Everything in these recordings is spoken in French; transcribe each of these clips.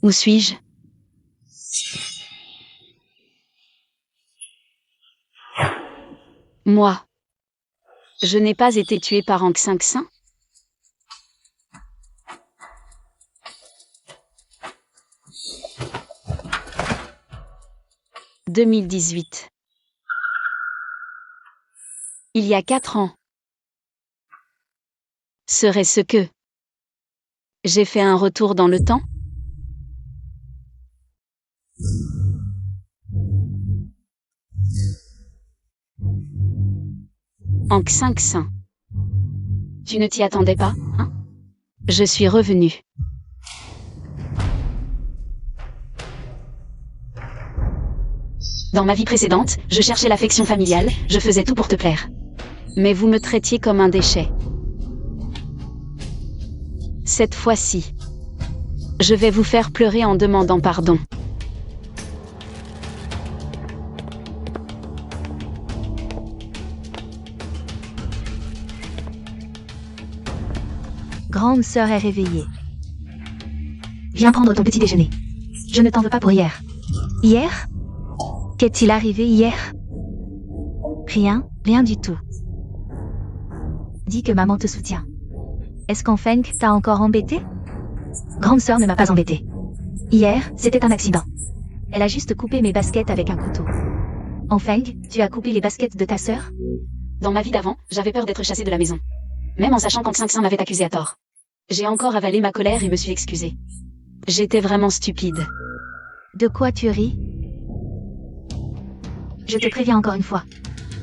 Où suis-je? Moi. Je n'ai pas été tué par Ankh 5-5? 2018. Il y a 4 ans. Serait-ce que j'ai fait un retour dans le temps? Ankh 5-5. Tu ne t'y attendais pas, hein? Je suis revenu. Dans ma vie précédente, je cherchais l'affection familiale, je faisais tout pour te plaire. Mais vous me traitiez comme un déchet. Cette fois-ci, je vais vous faire pleurer en demandant pardon. Grande sœur est réveillée. Viens prendre ton petit déjeuner. Je ne t'en veux pas pour hier. Hier? Qu'est-il arrivé hier? Rien, rien du tout. Dis que maman te soutient. Est-ce qu'Enfeng t'a encore embêté? Grande sœur ne m'a pas embêté. Hier, c'était un accident. Elle a juste coupé mes baskets avec un couteau. Enfeng, tu as coupé les baskets de ta sœur? Dans ma vie d'avant, j'avais peur d'être chassée de la maison. Même en sachant qu'Ankh 5-5 m'avait accusé à tort. J'ai encore avalé ma colère et me suis excusée. J'étais vraiment stupide. De quoi tu ris? Je te préviens encore une fois.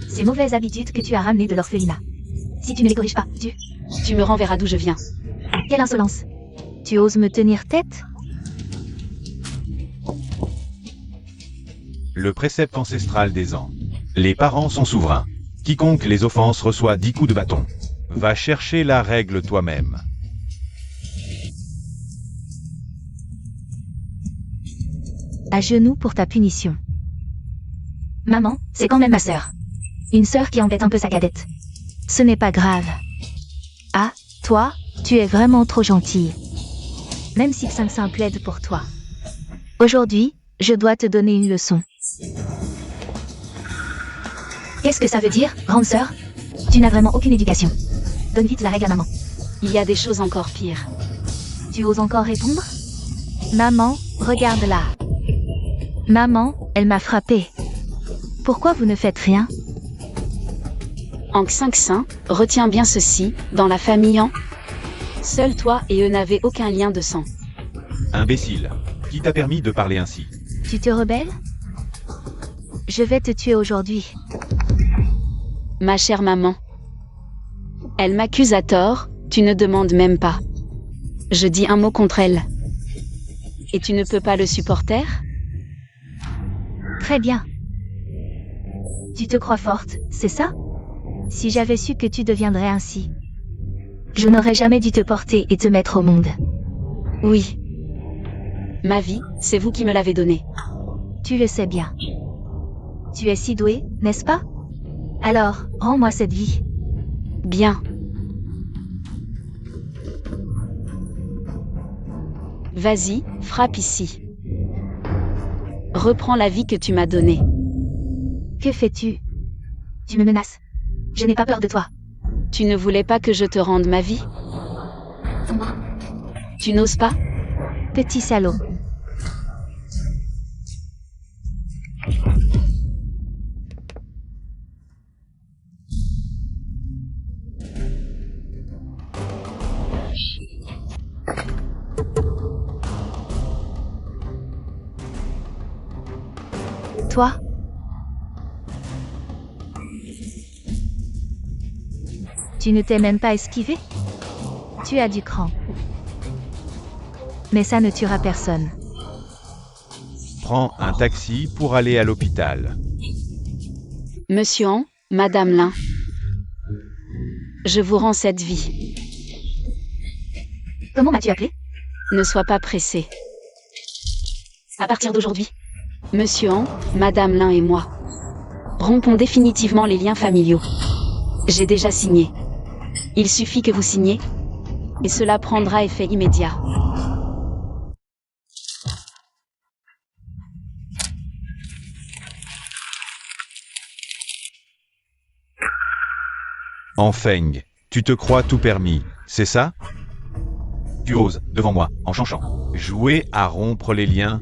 Ces mauvaises habitudes que tu as ramenées de l'orphelinat. Si tu ne les corriges pas, Tu me renverras d'où je viens. Quelle insolence! Tu oses me tenir tête? Le précepte ancestral des ans. Les parents sont souverains. Quiconque les offense reçoit 10 coups de bâton. Va chercher la règle toi-même. À genoux pour ta punition. Maman, c'est quand même ma sœur. Une sœur qui embête un peu sa cadette. Ce n'est pas grave. Ah, toi, tu es vraiment trop gentille. Même si 5-5 plaide pour toi. Aujourd'hui, je dois te donner une leçon. Qu'est-ce que ça veut dire, grande sœur? Tu n'as vraiment aucune éducation. Donne vite la règle à maman. Il y a des choses encore pires. Tu oses encore répondre? Maman, regarde-la. Maman, elle m'a frappée. Pourquoi vous ne faites rien? Ankh 5-5, retiens bien ceci, dans la famille seul toi et eux n'avaient aucun lien de sang. Imbécile. Qui t'a permis de parler ainsi? Tu te rebelles? Je vais te tuer aujourd'hui. Ma chère maman. Elle m'accuse à tort, tu ne demandes même pas. Je dis un mot contre elle. Et tu ne peux pas le supporter? Très bien. Tu te crois forte, c'est ça? Si j'avais su que tu deviendrais ainsi, je n'aurais jamais dû te porter et te mettre au monde. Oui. Ma vie, c'est vous qui me l'avez donnée. Tu le sais bien. Tu es si douée, n'est-ce pas? Alors, rends-moi cette vie. Bien. Vas-y, frappe ici. Reprends la vie que tu m'as donnée. Que fais-tu? Tu me menaces. Je n'ai pas peur de toi. Tu ne voulais pas que je te rende ma vie? Tu n'oses pas? Petit salaud. Toi? Tu ne t'es même pas esquivé? Tu as du cran. Mais ça ne tuera personne. Prends un taxi pour aller à l'hôpital. Monsieur An, Madame Lin. Je vous rends cette vie. Comment m'as-tu appelé? Ne sois pas pressé. À partir d'aujourd'hui, Monsieur An, Madame Lin et moi rompons définitivement les liens familiaux. J'ai déjà signé. Il suffit que vous signiez, et cela prendra effet immédiat. Enfeng, tu te crois tout permis, c'est ça? Tu oses, devant moi, en chanchant, jouer à rompre les liens?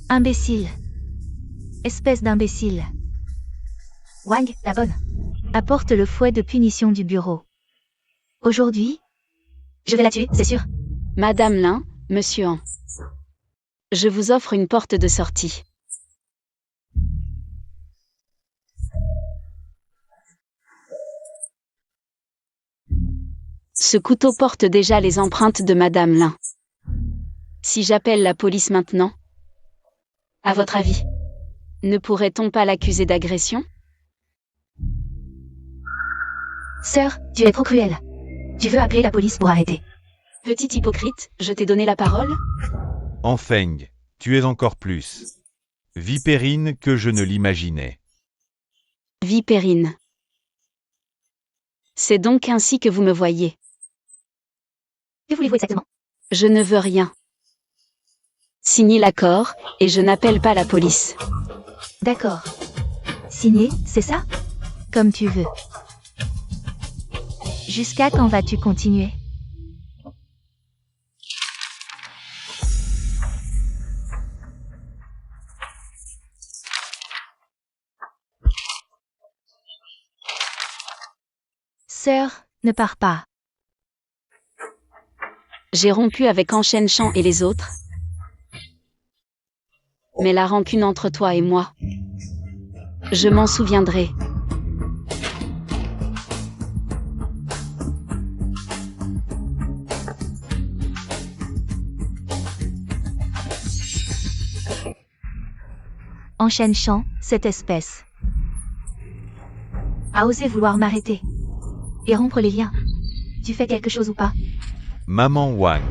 Imbécile. Espèce d'imbécile. Wang, la bonne. Apporte le fouet de punition du bureau. Aujourd'hui, je vais la tuer, c'est sûr. Madame Lin, Monsieur An. Je vous offre une porte de sortie. Ce couteau porte déjà les empreintes de Madame Lin. Si j'appelle la police maintenant, à votre avis, ne pourrait-on pas l'accuser d'agression? Sœur, tu es trop cruelle. Tu veux appeler la police pour arrêter. Petit hypocrite, je t'ai donné la parole? Enfeng, tu es encore plus vipérine que je ne l'imaginais. Vipérine. C'est donc ainsi que vous me voyez. Que voulez-vous exactement? Je ne veux rien. Signez l'accord, et je n'appelle pas la police. D'accord. Signé, c'est ça? Comme tu veux. Jusqu'à quand vas-tu continuer? Sœur, ne pars pas. J'ai rompu avec Enchaîne-Champ et les autres. Mais la rancune entre toi et moi, je m'en souviendrai. Enchaîne-Champ, cette espèce a osé vouloir m'arrêter et rompre les liens. Tu fais quelque chose ou pas? Maman Wang,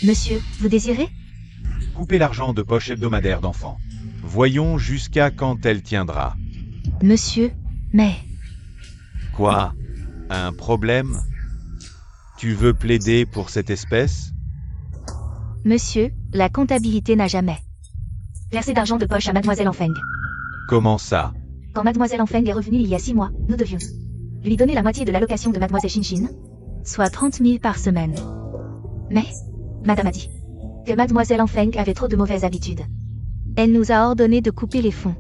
Monsieur, vous désirez? couper l'argent de poche hebdomadaire d'enfant. Voyons jusqu'à quand elle tiendra. Monsieur, mais... Quoi? Un problème? Tu veux plaider pour cette espèce? Monsieur, la comptabilité n'a jamais versé d'argent de poche à Mademoiselle Enfeng. Comment ça? Quand Mademoiselle Enfeng est revenue il y a 6 mois, nous devions lui donner la moitié de l'allocation de Mademoiselle Shinshin, soit 30 000 par semaine. Mais, Madame a dit que Mademoiselle Enfeng avait trop de mauvaises habitudes. Elle nous a ordonné de couper les fonds.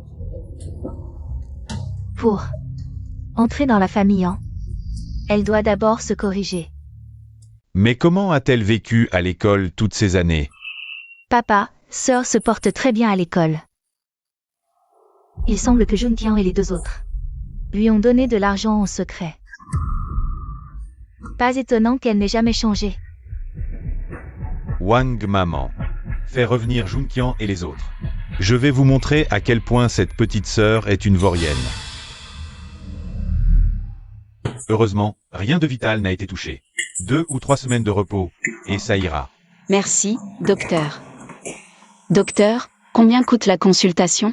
Pour entrer dans la famille en, elle doit d'abord se corriger. Mais comment a-t-elle vécu à l'école toutes ces années? Papa, sœur se portent très bien à l'école. Il semble que Junqian et les 2 autres lui ont donné de l'argent en secret. Pas étonnant qu'elle n'ait jamais changé. Wang maman, fais revenir Junqian et les autres. Je vais vous montrer à quel point cette petite sœur est une vaurienne. Heureusement, rien de vital n'a été touché. 2 ou 3 semaines de repos, et ça ira. Merci, docteur. Docteur, combien coûte la consultation?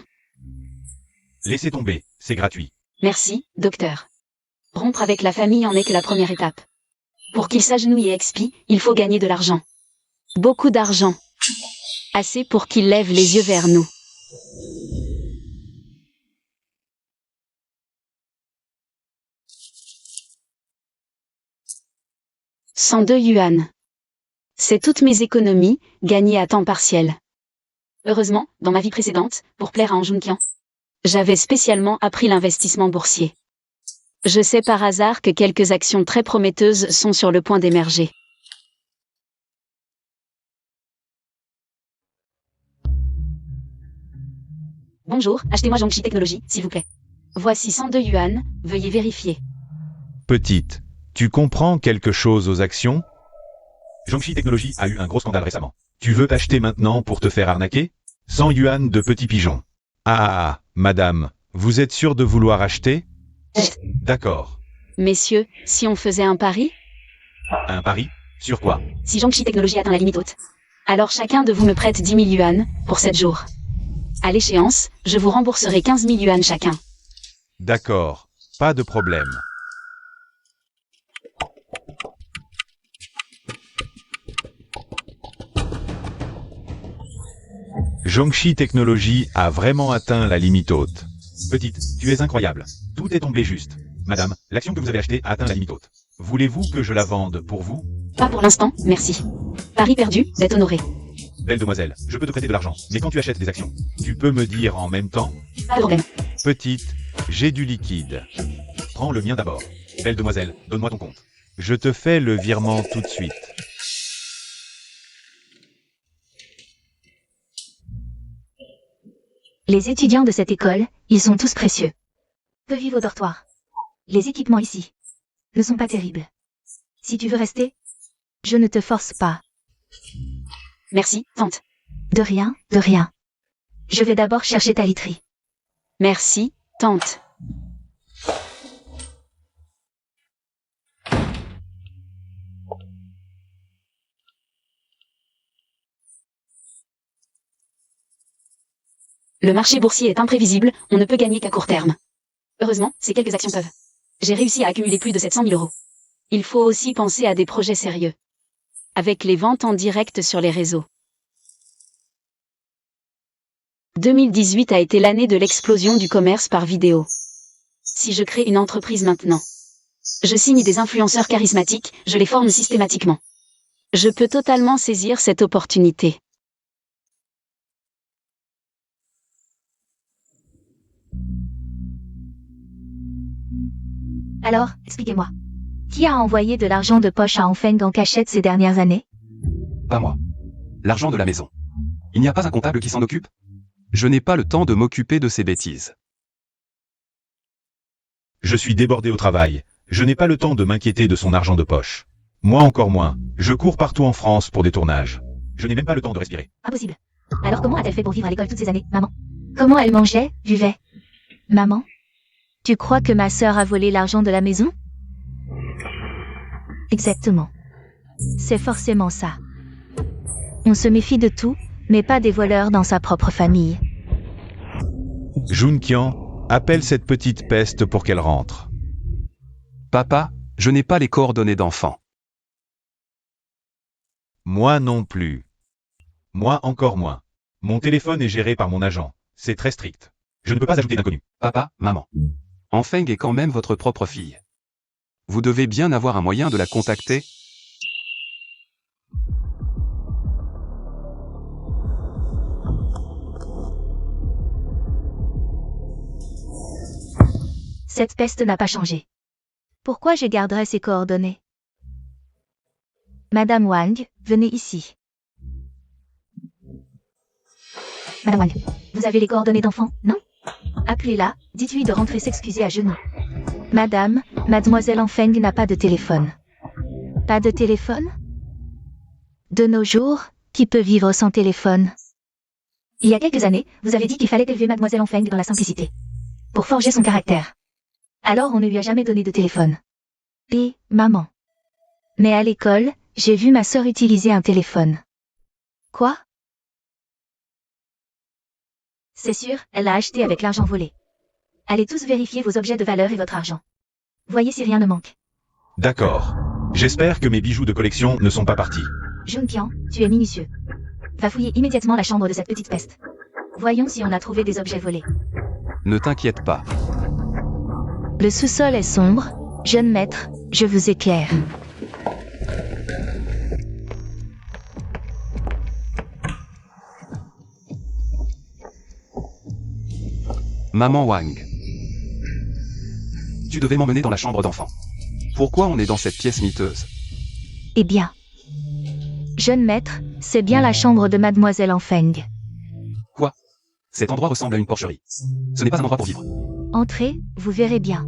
Laissez tomber, c'est gratuit. Merci, docteur. Rompre avec la famille en est que la première étape. Pour qu'il s'agenouille et expie, il faut gagner de l'argent. Beaucoup d'argent. Assez pour qu'il lève les yeux vers nous. « 102 yuan. C'est toutes mes économies, gagnées à temps partiel. Heureusement, dans ma vie précédente, pour plaire à An Junqian, j'avais spécialement appris l'investissement boursier. Je sais par hasard que quelques actions très prometteuses sont sur le point d'émerger. Bonjour, achetez-moi Zhongxi Technologies, s'il vous plaît. Voici 102 yuan, veuillez vérifier. Petite, tu comprends quelque chose aux actions? Zhongxi Technologies a eu un gros scandale récemment. Tu veux acheter maintenant pour te faire arnaquer? 100 yuan de petit pigeon. Ah, madame, vous êtes sûr de vouloir acheter? D'accord. Messieurs, si on faisait un pari? Un pari? Sur quoi? Si Zhongxi Technologies atteint la limite haute, alors chacun de vous me prête 10 000 yuan, pour 7 jours. À l'échéance, je vous rembourserai 15 000 yuan chacun. D'accord, pas de problème. Zhongxi Technologies a vraiment atteint la limite haute. Petite, tu es incroyable. Tout est tombé juste. Madame, l'action que vous avez achetée a atteint la limite haute. Voulez-vous que je la vende pour vous? Pas pour l'instant, merci. Pari perdu, dette honorée. Belle demoiselle, je peux te prêter de l'argent, mais quand tu achètes des actions, tu peux me dire en même temps? Pas de problème. Petite, j'ai du liquide. Prends le mien d'abord. Belle demoiselle, donne-moi ton compte. Je te fais le virement tout de suite. Les étudiants de cette école, ils sont tous précieux. Peu vivre au dortoir. Les équipements ici ne sont pas terribles. Si tu veux rester, je ne te force pas. Merci, tante. De rien, de rien. Je vais d'abord chercher ta literie. Merci, tante. Le marché boursier est imprévisible, on ne peut gagner qu'à court terme. Heureusement, ces quelques actions peuvent. J'ai réussi à accumuler plus de 700 000 euros. Il faut aussi penser à des projets sérieux. Avec les ventes en direct sur les réseaux. 2018 a été l'année de l'explosion du commerce par vidéo. Si je crée une entreprise maintenant, je signe des influenceurs charismatiques, je les forme systématiquement. Je peux totalement saisir cette opportunité. Alors, expliquez-moi. Qui a envoyé de l'argent de poche à Enfeng en cachette ces dernières années? Pas moi. L'argent de la maison. Il n'y a pas un comptable qui s'en occupe? Je n'ai pas le temps de m'occuper de ces bêtises. Je suis débordé au travail. Je n'ai pas le temps de m'inquiéter de son argent de poche. Moi encore moins. Je cours partout en France pour des tournages. Je n'ai même pas le temps de respirer. Impossible. Alors comment a-t-elle fait pour vivre à l'école toutes ces années, maman? Comment elle mangeait, vivait? Maman? Tu crois que ma sœur a volé l'argent de la maison? Exactement. C'est forcément ça. On se méfie de tout, mais pas des voleurs dans sa propre famille. Junkian, appelle cette petite peste pour qu'elle rentre. Papa, je n'ai pas les coordonnées d'enfant. Moi non plus. Moi encore moins. Mon téléphone est géré par mon agent. C'est très strict. Je ne peux pas ajouter d'inconnus. Papa, maman. Enfeng est quand même votre propre fille. Vous devez bien avoir un moyen de la contacter. Cette peste n'a pas changé. Pourquoi je garderais ses coordonnées? Madame Wang, venez ici. Madame Wang, vous avez les coordonnées d'enfant, non? Appelez-la, dites-lui de rentrer s'excuser à genoux. Madame, mademoiselle Enfeng n'a pas de téléphone. Pas de téléphone? De nos jours, qui peut vivre sans téléphone? Il y a quelques années, vous avez dit qu'il fallait élever mademoiselle Enfeng dans la simplicité. Pour forger son caractère. Alors on ne lui a jamais donné de téléphone. Et, maman. Mais à l'école, j'ai vu ma sœur utiliser un téléphone. Quoi? C'est sûr, elle l'a acheté avec l'argent volé. Allez tous vérifier vos objets de valeur et votre argent. Voyez si rien ne manque. D'accord. J'espère que mes bijoux de collection ne sont pas partis. Junkian, tu es minutieux. Va fouiller immédiatement la chambre de cette petite peste. Voyons si on a trouvé des objets volés. Ne t'inquiète pas. Le sous-sol est sombre. Jeune maître, je vous éclaire. Maman Wang. Tu devais m'emmener dans la chambre d'enfant. Pourquoi on est dans cette pièce miteuse? Eh bien. Jeune maître, c'est bien la chambre de mademoiselle Enfeng. Quoi? Cet endroit ressemble à une porcherie. Ce n'est pas un endroit pour vivre. Entrez, vous verrez bien.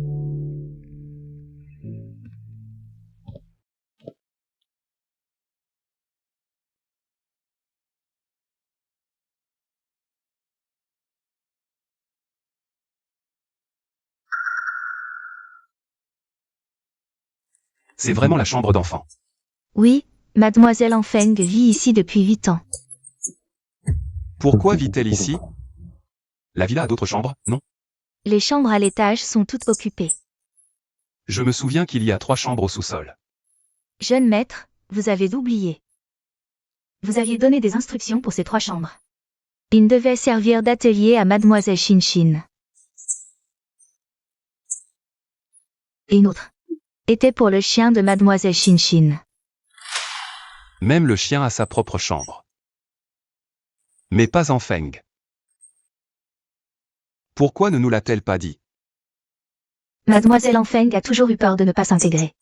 C'est vraiment la chambre d'enfant. Oui, mademoiselle Enfeng vit ici depuis 8 ans. Pourquoi vit-elle ici? La villa a d'autres chambres, non? Les chambres à l'étage sont toutes occupées. Je me souviens qu'il y a 3 chambres au sous-sol. Jeune maître, vous avez oublié. Vous aviez donné des instructions pour ces 3 chambres. Ils devaient servir d'atelier à mademoiselle Shinshin. et une autre était pour le chien de mademoiselle Shinshin. Même le chien a sa propre chambre. Mais pas en Feng. Pourquoi ne nous l'a-t-elle pas dit? Mademoiselle Enfeng a toujours eu peur de ne pas s'intégrer.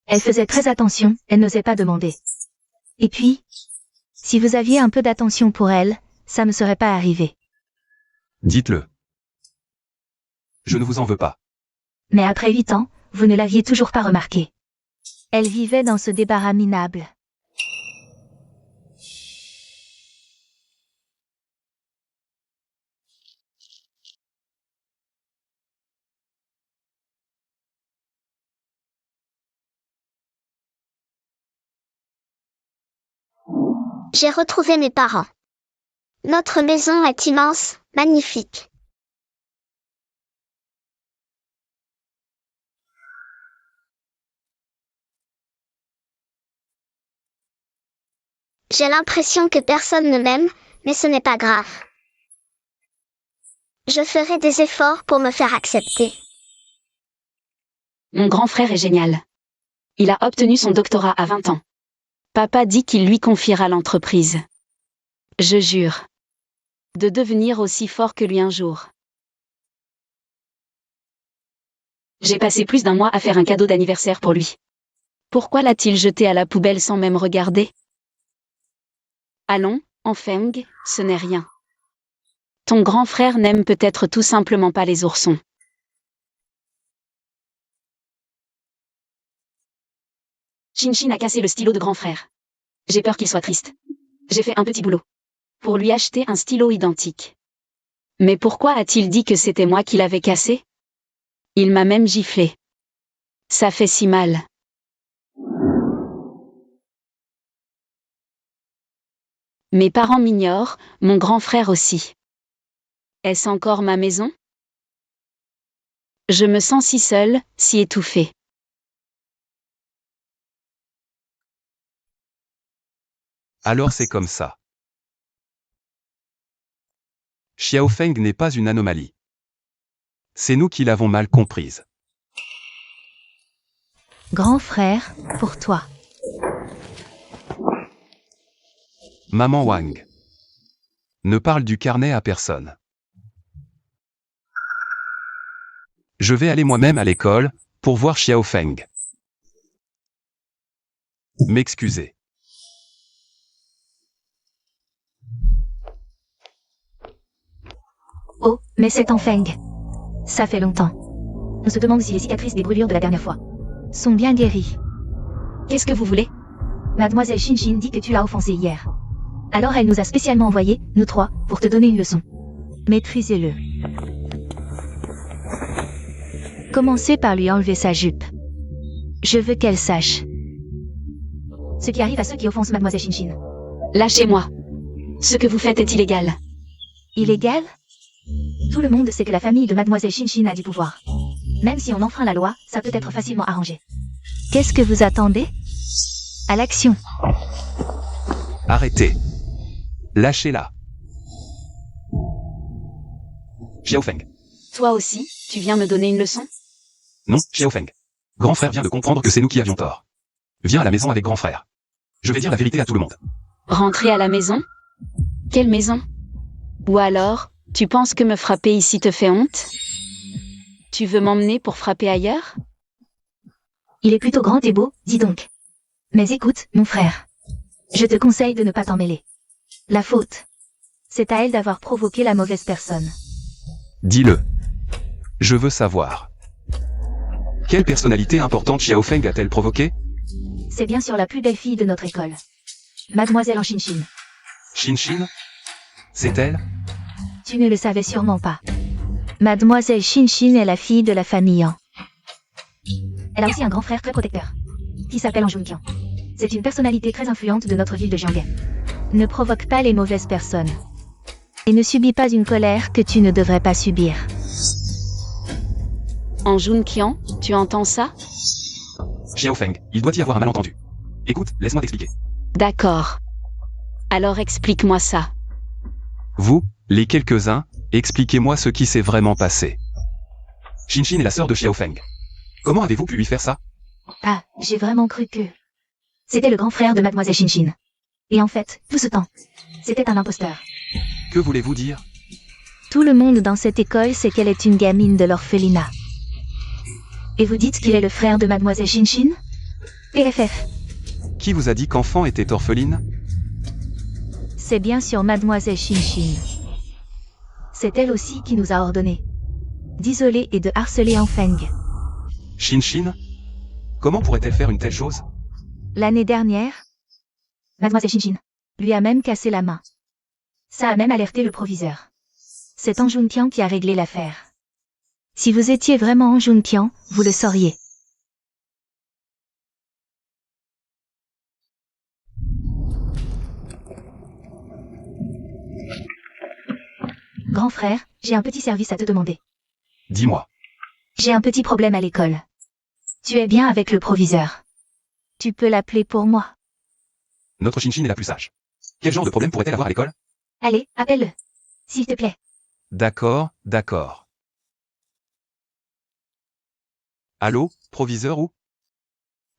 Elle faisait très attention, elle n'osait pas demander. Et puis, si vous aviez un peu d'attention pour elle, ça ne serait pas arrivé. Dites-le. Je ne vous en veux pas. Mais après 8 ans, vous ne l'aviez toujours pas remarqué. Elle vivait dans ce débarras minable. J'ai retrouvé mes parents. Notre maison est immense, magnifique. J'ai l'impression que personne ne m'aime, mais ce n'est pas grave. Je ferai des efforts pour me faire accepter. Mon grand frère est génial. Il a obtenu son doctorat à 20 ans. Papa dit qu'il lui confiera l'entreprise. Je jure de devenir aussi fort que lui un jour. J'ai passé plus d'1 mois à faire un cadeau d'anniversaire pour lui. Pourquoi l'a-t-il jeté à la poubelle sans même regarder? Allons, Enfeng, ce n'est rien. Ton grand frère n'aime peut-être tout simplement pas les oursons. Shinshin a cassé le stylo de grand frère. J'ai peur qu'il soit triste. J'ai fait un petit boulot pour lui acheter un stylo identique. Mais pourquoi a-t-il dit que c'était moi qui l'avais cassé? Il m'a même giflé. Ça fait si mal. Mes parents m'ignorent, mon grand frère aussi. Est-ce encore ma maison? Je me sens si seule, si étouffée. Alors c'est comme ça. Xiao Feng n'est pas une anomalie. C'est nous qui l'avons mal comprise. Grand frère, pour toi. Maman Wang. Ne parle du carnet à personne. Je vais aller moi-même à l'école, pour voir Xiao Feng. M'excuser. Oh, mais c'est Enfeng. Ça fait longtemps. On se demande si les cicatrices des brûlures de la dernière fois sont bien guéries. Qu'est-ce que vous voulez? Mademoiselle Shinshin dit que tu l'as offensée hier. Alors elle nous a spécialement envoyés, nous trois, pour te donner une leçon. Maîtrisez-le. Commencez par lui enlever sa jupe. Je veux qu'elle sache ce qui arrive à ceux qui offensent Mademoiselle Shinshin. Lâchez-moi. Ce que vous faites est illégal. Illégal? Tout le monde sait que la famille de Mademoiselle Shinshin a du pouvoir. Même si on enfreint la loi, ça peut être facilement arrangé. Qu'est-ce que vous attendez? À l'action. Arrêtez. Lâchez-la. Xiao Feng. Toi aussi, tu viens me donner une leçon? Non, Xiao Feng. Grand frère vient de comprendre que c'est nous qui avions tort. Viens à la maison avec grand frère. Je vais dire la vérité à tout le monde. Rentrer à la maison? Quelle maison? Ou alors, tu penses que me frapper ici te fait honte? Tu veux m'emmener pour frapper ailleurs? Il est plutôt grand et beau, dis donc. Mais écoute, mon frère. Je te conseille de ne pas t'en mêler. La faute, c'est à elle d'avoir provoqué la mauvaise personne. Dis-le. Je veux savoir. Quelle personnalité importante Xiao Feng a-t-elle provoqué? C'est bien sûr la plus belle fille de notre école. Mademoiselle en Shinshin. Shinshin? C'est elle? Tu ne le savais sûrement pas. Mademoiselle Shinshin est la fille de la famille An. Elle a aussi un grand frère très protecteur, qui s'appelle Anjunkian. C'est une personnalité très influente de notre ville de Jianghe. Ne provoque pas les mauvaises personnes. Et ne subis pas une colère que tu ne devrais pas subir. En Junkian, tu entends ça? Xiao Feng, il doit y avoir un malentendu. Écoute, laisse-moi t'expliquer. D'accord. Alors explique-moi ça. Vous, les quelques-uns, expliquez-moi ce qui s'est vraiment passé. Shinshin est la sœur de Xiao Feng. Comment avez-vous pu lui faire ça? Ah, j'ai vraiment cru que... C'était le grand frère de mademoiselle Shinshin. Et en fait, tout ce temps, c'était un imposteur. Que voulez-vous dire? Tout le monde dans cette école sait qu'elle est une gamine de l'orphelinat. Et vous dites qu'il est le frère de mademoiselle Shinshin? PFF. Qui vous a dit qu'enfant était orpheline? C'est bien sûr mademoiselle Shinshin. C'est elle aussi qui nous a ordonné d'isoler et de harceler Enfeng. Shinshin? Comment pourrait-elle faire une telle chose? L'année dernière, mademoiselle Shinshin lui a même cassé la main. Ça a même alerté le proviseur. C'est En Juntian qui a réglé l'affaire. Si vous étiez vraiment En Juntian, vous le sauriez. Grand frère, j'ai un petit service à te demander. Dis-moi. J'ai un petit problème à l'école. Tu es bien avec le proviseur. Tu peux l'appeler pour moi. Notre Shinshin est la plus sage. Quel genre de problème pourrait-elle avoir à l'école? Allez, appelle-le. S'il te plaît. D'accord, d'accord. Allô, proviseur ou?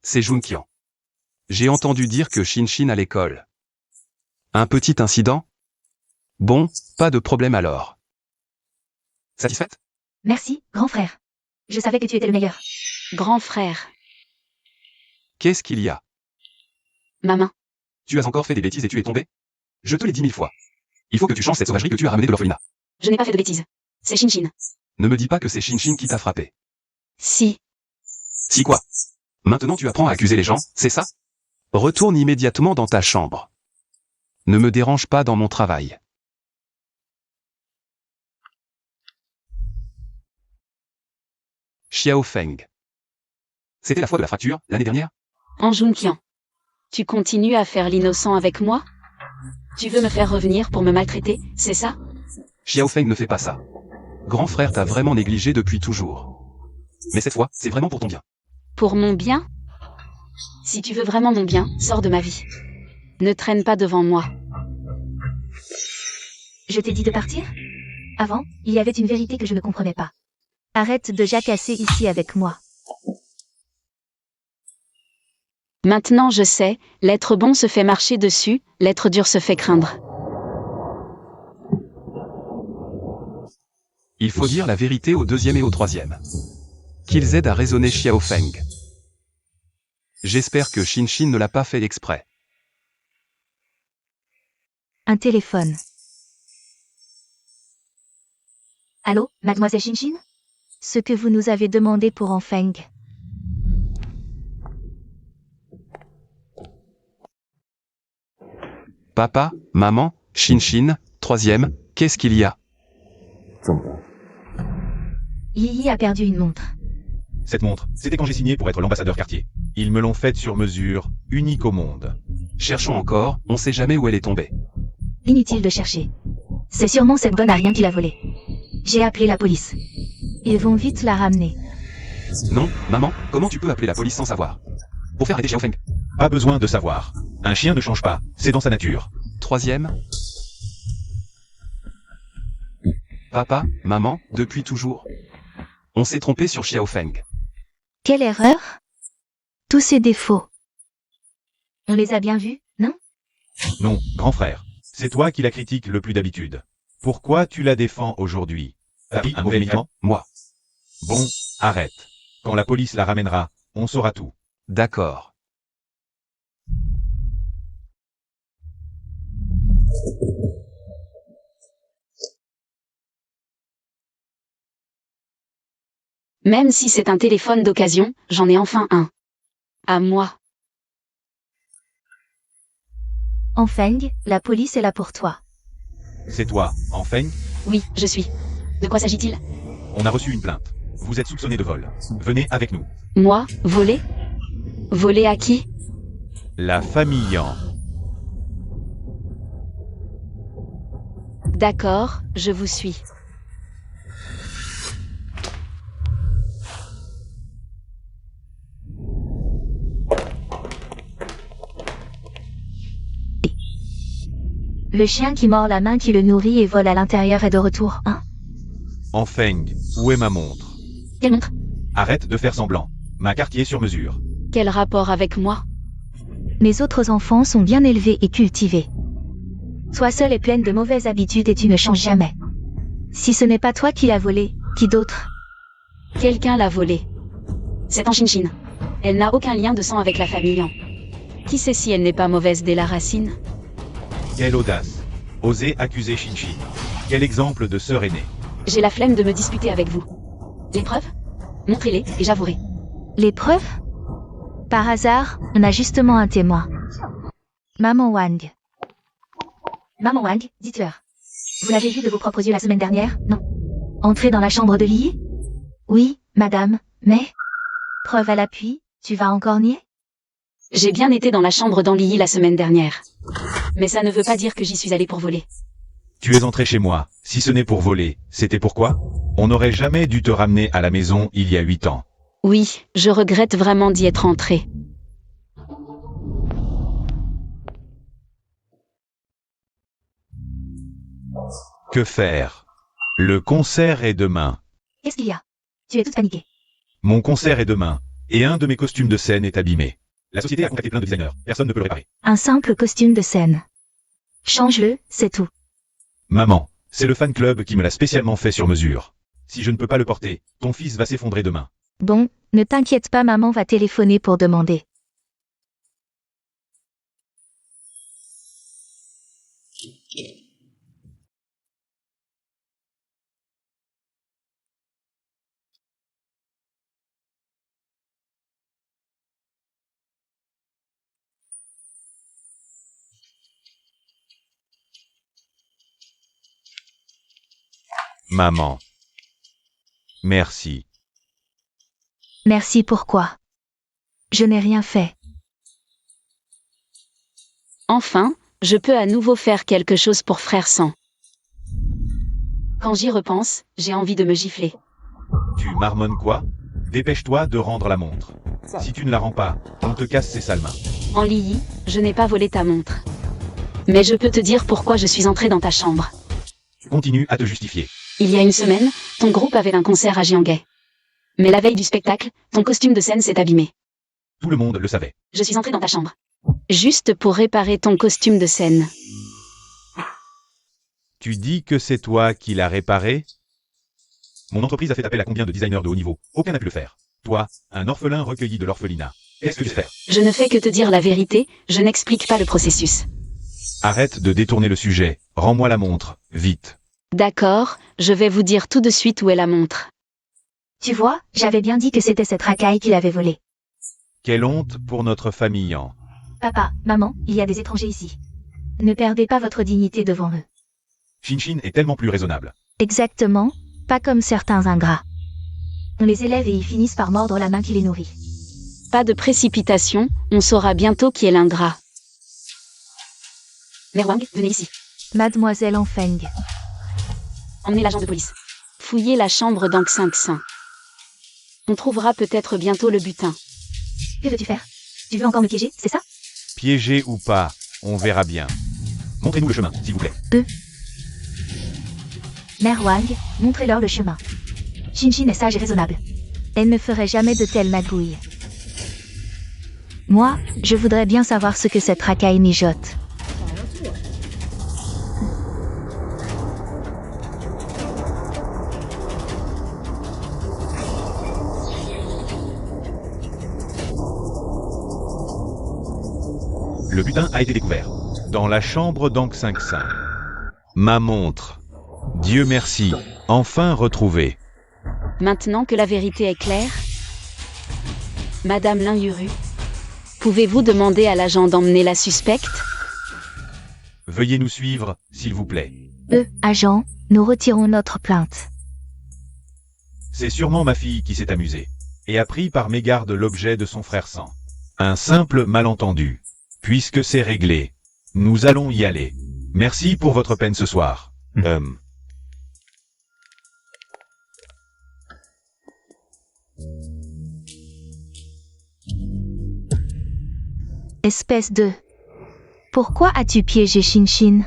C'est Junkian. J'ai entendu dire que Shinshin à l'école. Un petit incident? Bon, pas de problème alors. Satisfaite? Merci, grand frère. Je savais que tu étais le meilleur. Grand frère. Qu'est-ce qu'il y a? Ma main. Tu as encore fait des bêtises et tu es tombé? Je te l'ai dit 1000 fois. Il faut que tu changes cette sauvagerie que tu as ramenée de l'orphelinat. Je n'ai pas fait de bêtises. C'est Shinshin. Ne me dis pas que c'est Shinshin qui t'a frappé. Si. Si quoi? Maintenant tu apprends à accuser les gens, c'est ça? Retourne immédiatement dans ta chambre. Ne me dérange pas dans mon travail. Xiao Feng. C'était la fois de la fracture, l'année dernière? En Junkian. Tu continues à faire l'innocent avec moi? Tu veux me faire revenir pour me maltraiter, c'est ça? Xiao Feng ne fait pas ça. Grand frère t'a vraiment négligé depuis toujours. Mais cette fois, c'est vraiment pour ton bien. Pour mon bien? Si tu veux vraiment mon bien, sors de ma vie. Ne traîne pas devant moi. Je t'ai dit de partir? Avant, il y avait une vérité que je ne comprenais pas. Arrête de jacasser ici avec moi. Maintenant je sais, l'être bon se fait marcher dessus, l'être dur se fait craindre. Il faut dire la vérité au deuxième et au troisième. Qu'ils aident à raisonner Xiao Feng. J'espère que Shinshin ne l'a pas fait exprès. Un téléphone. Allô, mademoiselle Shinshin? Ce que vous nous avez demandé pour Enfeng. Papa, maman, Shinshin, troisième, qu'est-ce qu'il y a? Yi a perdu une montre. Cette montre, c'était quand j'ai signé pour être l'ambassadeur quartier. Ils me l'ont faite sur mesure, unique au monde. Cherchons encore, on sait jamais où elle est tombée. Inutile de chercher. C'est sûrement cette bonne à rien qui l'a volée. J'ai appelé la police. Ils vont vite la ramener. Non, maman, comment tu peux appeler la police sans savoir? Pour faire arrêter Xiao Feng. Pas besoin de savoir. Un chien ne change pas, c'est dans sa nature. Troisième. Papa, maman, depuis toujours. On s'est trompé sur Xiao Feng. Quelle erreur? Tous ces défauts. On les a bien vus, non? Non, grand frère. C'est toi qui la critiques le plus d'habitude. Pourquoi tu la défends aujourd'hui? T'as pris un mauvais médicament? Moi. Bon, arrête. Quand la police la ramènera, on saura tout. D'accord. Même si c'est un téléphone d'occasion, j'en ai enfin un. À moi. Enfeng, la police est là pour toi. C'est toi, Enfeng? Oui, je suis. De quoi s'agit-il? On a reçu une plainte. Vous êtes soupçonné de vol. Venez avec nous. Moi, voler? Voler à qui? La famille Yang. D'accord, je vous suis. Le chien qui mord la main qui le nourrit et vole à l'intérieur est de retour, hein? Enfeng, où est ma montre? Quelle montre? Arrête de faire semblant. Ma quartier sur mesure. Quel rapport avec moi? Mes autres enfants sont bien élevés et cultivés. Toi seule est pleine de mauvaises habitudes et tu ne changes jamais. Si ce n'est pas toi qui l'as volé, qui d'autre? Quelqu'un l'a volée. C'est en Shinshin. Elle n'a aucun lien de sang avec la famille Yang. Qui sait si elle n'est pas mauvaise dès la racine? Quelle audace. Oser accuser Shinshin. Quel exemple de sœur aînée. J'ai la flemme de me disputer avec vous. Les preuves? Montrez-les et j'avouerai. Les preuves? Par hasard, on a justement un témoin. Maman Wang. Maman Wang, dites-leur. Vous l'avez vu de vos propres yeux la semaine dernière, non? Entrer dans la chambre de Lily? Oui, madame, mais... Preuve à l'appui, tu vas encore nier? J'ai bien été dans la chambre d'Anliyi la semaine dernière. Mais ça ne veut pas dire que j'y suis allée pour voler. Tu es entré chez moi. Si ce n'est pour voler, c'était pourquoi? On n'aurait jamais dû te ramener à la maison il y a 8 ans. Oui, je regrette vraiment d'y être entrée. Que faire? Le concert est demain. Qu'est-ce qu'il y a? Tu es toute paniquée. Mon concert est demain. Et un de mes costumes de scène est abîmé. La société a contacté plein de designers. Personne ne peut le réparer. Un simple costume de scène. Change-le, c'est tout. Maman, c'est le fan club qui me l'a spécialement fait sur mesure. Si je ne peux pas le porter, ton fils va s'effondrer demain. Bon, ne t'inquiète pas, maman va téléphoner pour demander. Maman. Merci. Merci pourquoi? Je n'ai rien fait. Enfin, je peux à nouveau faire quelque chose pour Frère Sang. Quand j'y repense, j'ai envie de me gifler. Tu marmonnes quoi? Dépêche-toi de rendre la montre. Si tu ne la rends pas, on te casse ses sales mains. Anliyi, je n'ai pas volé ta montre. Mais je peux te dire pourquoi je suis entrée dans ta chambre. Tu continues à te justifier. Il y a une semaine, ton groupe avait un concert à Jianghae. Mais la veille du spectacle, ton costume de scène s'est abîmé. Tout le monde le savait. Je suis entrée dans ta chambre. Juste pour réparer ton costume de scène. Tu dis que c'est toi qui l'as réparé? Mon entreprise a fait appel à combien de designers de haut niveau? Aucun n'a pu le faire. Toi, un orphelin recueilli de l'orphelinat. Qu'est-ce que tu fais? Je ne fais que te dire la vérité, je n'explique pas le processus. Arrête de détourner le sujet. Rends-moi la montre, vite. D'accord, je vais vous dire tout de suite où est la montre. Tu vois, j'avais bien dit que c'était cette racaille qui l'avait volée. Quelle honte pour notre famille Yang. Papa, maman, il y a des étrangers ici. Ne perdez pas votre dignité devant eux. Shinshin est tellement plus raisonnable. Exactement, pas comme certains ingrats. On les élève et ils finissent par mordre la main qui les nourrit. Pas de précipitation, on saura bientôt qui est l'ingrat. Mère Wang, venez ici. Mademoiselle Enfeng. Emmenez l'agent de police. Fouillez la chambre d'Ang 5-5. On trouvera peut-être bientôt le butin. Que veux-tu faire? Tu veux encore me piéger, c'est ça? Piégé ou pas, on verra bien. Montrez-nous le chemin, s'il vous plaît. Mère Wang, montrez-leur le chemin. Shinshin est sage et raisonnable. Elle ne ferait jamais de telles magouilles. Moi, je voudrais bien savoir ce que cette racaille mijote. Le butin a été découvert. Dans la chambre d'Ang 5-5. Ma montre. Dieu merci, enfin retrouvée. Maintenant que la vérité est claire, Madame Lin Yuru, pouvez-vous demander à l'agent d'emmener la suspecte? Veuillez nous suivre, s'il vous plaît. Agent, nous retirons notre plainte. C'est sûrement ma fille qui s'est amusée. Et a pris par mégarde l'objet de son frère sang. Un simple malentendu. Puisque c'est réglé, nous allons y aller. Merci pour votre peine ce soir. Espèce de... Pourquoi as-tu piégé Shinshin?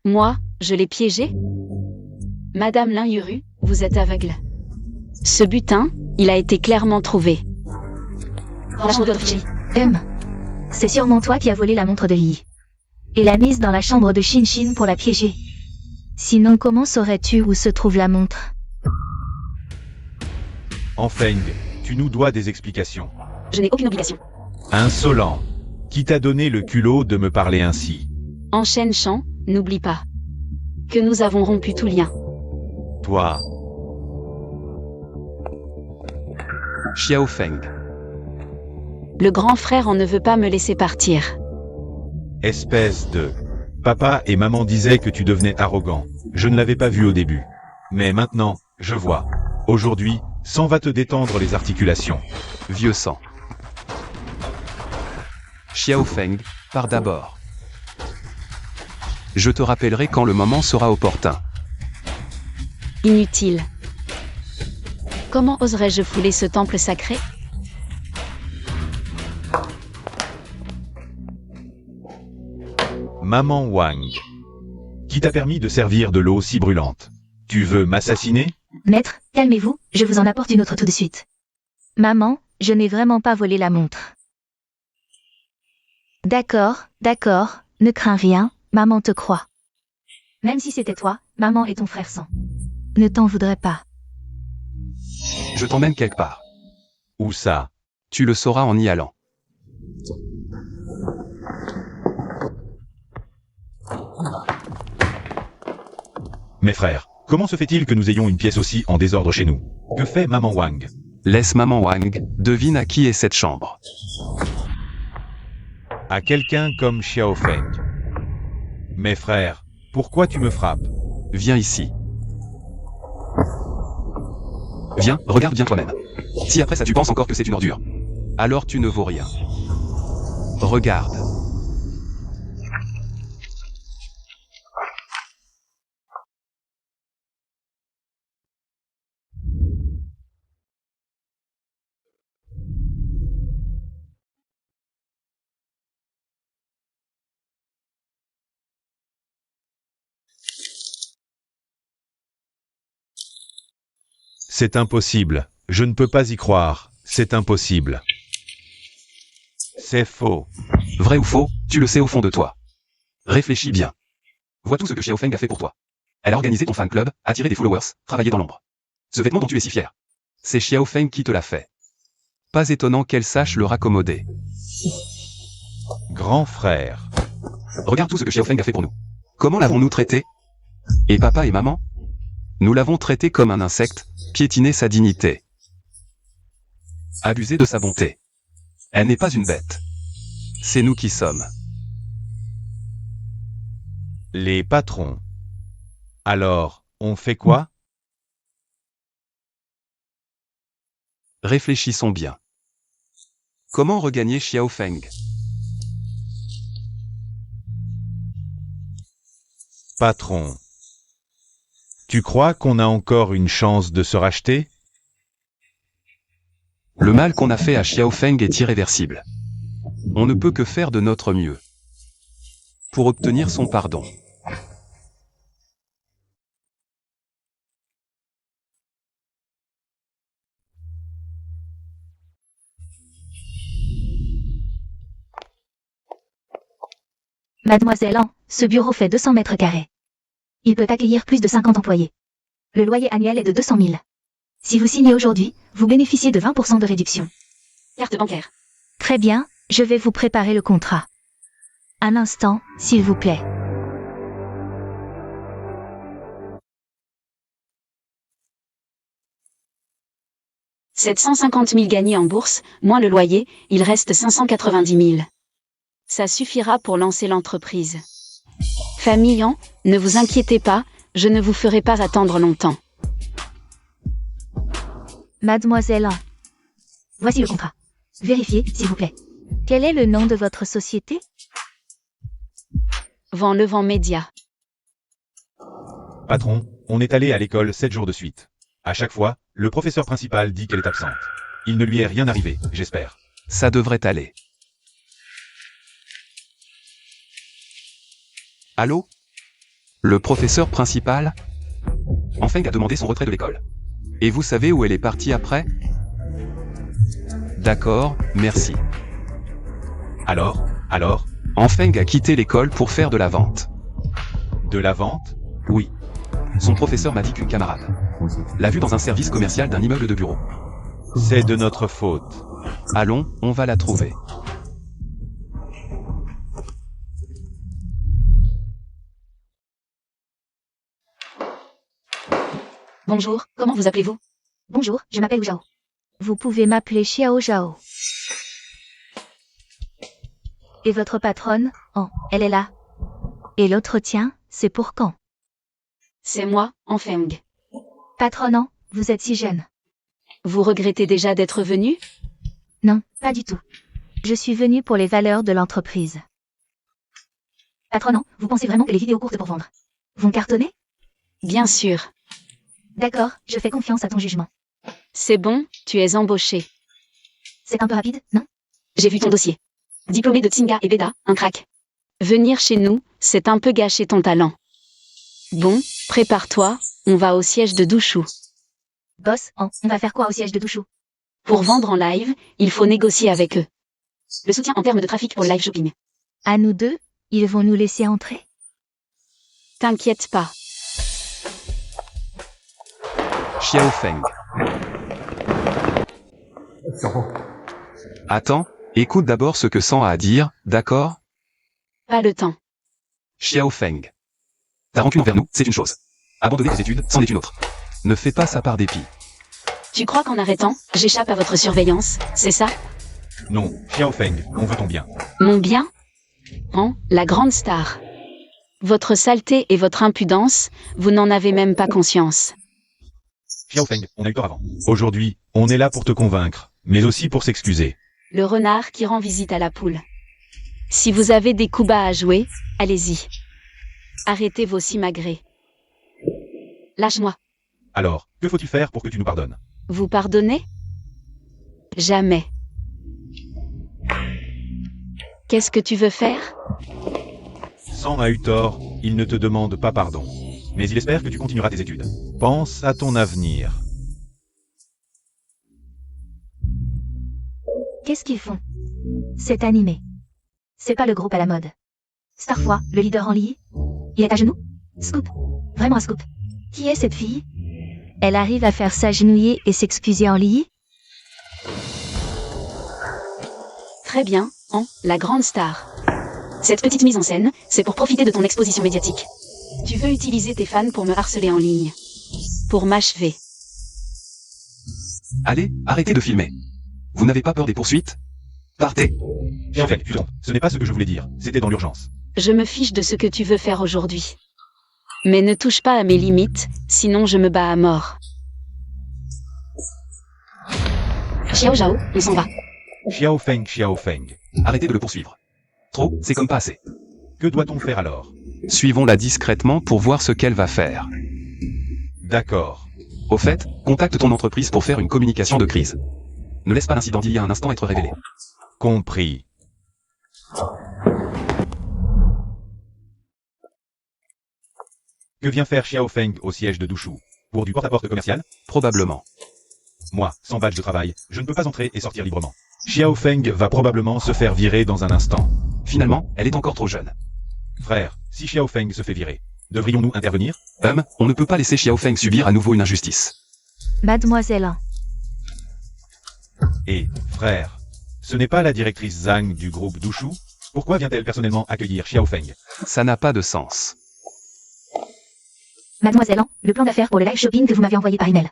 Moi, je l'ai piégé? Madame Lin Yuru, vous êtes aveugle. Ce butin, il a été clairement trouvé. Dans la chambre de Fiji. C'est sûrement toi qui as volé la montre de Yi. Et l'a mise dans la chambre de Shin pour la piéger. Sinon, comment saurais-tu où se trouve la montre? Enfeng, tu nous dois des explications. Je n'ai aucune obligation. Insolent. Qui t'a donné le culot de me parler ainsi? Enchaîne Chan, n'oublie pas que nous avons rompu tout lien. Toi. Xiao Feng. Le grand frère en ne veut pas me laisser partir. Espèce de... Papa et maman disaient que tu devenais arrogant. Je ne l'avais pas vu au début. Mais maintenant, je vois. Aujourd'hui, sang va te détendre les articulations. Vieux sang. Xiao Feng, pars d'abord. Je te rappellerai quand le moment sera opportun. Inutile. Comment oserais-je fouler ce temple sacré? Maman Wang. Qui t'a permis de servir de l'eau si brûlante? Tu veux m'assassiner? Maître, calmez-vous, je vous en apporte une autre tout de suite. Maman, je n'ai vraiment pas volé la montre. D'accord, ne crains rien, maman te croit. Même si c'était toi, maman et ton frère sang. Ne t'en voudrais pas. Je t'emmène quelque part. Où ça? Tu le sauras en y allant. Mes frères, comment se fait-il que nous ayons une pièce aussi en désordre chez nous? Que fait maman Wang? Laisse maman Wang, devine à qui est cette chambre. À quelqu'un comme Xiao Feng. Mes frères, pourquoi tu me frappes? Viens ici. Viens, regarde bien toi-même. Si après ça tu penses encore que c'est une ordure, alors tu ne vaux rien. Regarde. C'est impossible. Je ne peux pas y croire. C'est impossible. C'est faux. Vrai ou faux, tu le sais au fond de toi. Réfléchis bien. Vois tout ce que Xiao Feng a fait pour toi. Elle a organisé ton fan club, attiré des followers, travaillé dans l'ombre. Ce vêtement dont tu es si fier. C'est Xiao Feng qui te l'a fait. Pas étonnant qu'elle sache le raccommoder. Grand frère. Regarde tout ce que Xiao Feng a fait pour nous. Comment l'avons-nous traité? Et papa et maman? Nous l'avons traité comme un insecte, piétiné sa dignité. Abusé de sa bonté. Elle n'est pas une bête. C'est nous qui sommes. Les patrons. Alors, on fait quoi? Réfléchissons bien. Comment regagner Xiao Feng? Patron. Tu crois qu'on a encore une chance de se racheter? Le mal qu'on a fait à Xiao Feng est irréversible. On ne peut que faire de notre mieux pour obtenir son pardon. Mademoiselle An, ce bureau fait 200 mètres carrés. Il peut accueillir plus de 50 employés. Le loyer annuel est de 200 000. Si vous signez aujourd'hui, vous bénéficiez de 20% de réduction. Carte bancaire. Très bien, je vais vous préparer le contrat. Un instant, s'il vous plaît. « 750 000 gagnés en bourse, moins le loyer, il reste 590 000. Ça suffira pour lancer l'entreprise. Famille An, ne vous inquiétez pas, je ne vous ferai pas attendre longtemps. Mademoiselle An. Voici le contrat. Vérifiez, s'il vous plaît. Quel est le nom de votre société? Vent Levant Média. Patron, on est allé à l'école 7 jours de suite. À chaque fois, le professeur principal dit qu'elle est absente. Il ne lui est rien arrivé, j'espère. Ça devrait aller. Allô? Le professeur principal? Enfeng a demandé son retrait de l'école. Et vous savez où elle est partie après? D'accord, merci. Alors? Enfeng a quitté l'école pour faire de la vente. De la vente? Oui. Son professeur m'a dit qu'une camarade l'a vue dans un service commercial d'un immeuble de bureau. C'est de notre faute. Allons, on va la trouver. Bonjour, comment vous appelez-vous? Bonjour, je m'appelle Zhao. Vous pouvez m'appeler Xiao Zhao. Et votre patronne? Oh, elle est là. Et l'autre tien, c'est pour quand? C'est moi, Enfeng. Patronne, non, vous êtes si jeune. Vous regrettez déjà d'être venu? Non, pas du tout. Je suis venue pour les valeurs de l'entreprise. Patronne, non, vous pensez vraiment que les vidéos courtes pour vendre vont cartonner? Bien sûr. D'accord, je fais confiance à ton jugement. C'est bon, tu es embauché. C'est un peu rapide, non? J'ai vu ton dossier. Diplômé de Tsinga et Beda, un crack. Venir chez nous, c'est un peu gâcher ton talent. Bon, prépare-toi, on va au siège de Dushu. Boss, on va faire quoi au siège de Dushu? Pour vendre en live, il faut négocier avec eux. Le soutien en termes de trafic pour le live shopping. À nous deux, ils vont nous laisser entrer? T'inquiète pas. Xiaofeng. Attends, écoute d'abord ce que San a à dire, d'accord? Pas le temps. Xiaofeng. Ta rancune envers nous, c'est une chose. Abandonner tes études, c'en est une autre. Ne fais pas ça par dépit. Tu crois qu'en arrêtant, j'échappe à votre surveillance, c'est ça? Non, Xiaofeng, on veut ton bien. Mon bien? La grande star. Votre saleté et votre impudence, vous n'en avez même pas conscience. Xiaofeng, on a eu tort avant. Aujourd'hui, on est là pour te convaincre, mais aussi pour s'excuser. Le renard qui rend visite à la poule. Si vous avez des coups bas à jouer, allez-y. Arrêtez vos simagrées. Lâche-moi. Alors, que faut-il faire pour que tu nous pardonnes? Vous pardonnez? Jamais. Qu'est-ce que tu veux faire? San a eu tort, il ne te demande pas pardon. Mais il espère que tu continueras tes études. Pense à ton avenir. Qu'est-ce qu'ils font? C'est animé. C'est pas le groupe à la mode. Starfoi, le leader en Lii? Il est à genoux? Scoop. Vraiment un scoop. Qui est cette fille? Elle arrive à faire s'agenouiller et s'excuser en Lii? Très bien, la grande star. Cette petite mise en scène, c'est pour profiter de ton exposition médiatique. Tu veux utiliser tes fans pour me harceler en ligne. Pour m'achever. Allez, arrêtez de filmer. Vous n'avez pas peur des poursuites? Partez. Xiaofeng, tu trompes. Ce n'est pas ce que je voulais dire. C'était dans l'urgence. Je me fiche de ce que tu veux faire aujourd'hui. Mais ne touche pas à mes limites, sinon je me bats à mort. Xiao Zhao, on s'en va. Xiaofeng. Arrêtez de le poursuivre. Trop, c'est comme pas assez. Que doit-on faire alors? Suivons-la discrètement pour voir ce qu'elle va faire. D'accord. Au fait, contacte ton entreprise pour faire une communication de crise. Ne laisse pas l'incident d'il y a un instant être révélé. Compris. Que vient faire Xiaofeng au siège de Dushu? Pour du porte-à-porte commercial? Probablement. Moi, sans badge de travail, je ne peux pas entrer et sortir librement. Xiaofeng va probablement se faire virer dans un instant. Finalement, elle est encore trop jeune. Frère, si Xiaofeng se fait virer, devrions-nous intervenir? On ne peut pas laisser Xiaofeng subir à nouveau une injustice. Mademoiselle. Et, frère, ce n'est pas la directrice Zhang du groupe Dushu? Pourquoi vient-elle personnellement accueillir Xiaofeng? Ça n'a pas de sens. Mademoiselle, le plan d'affaires pour le live shopping que vous m'avez envoyé par email.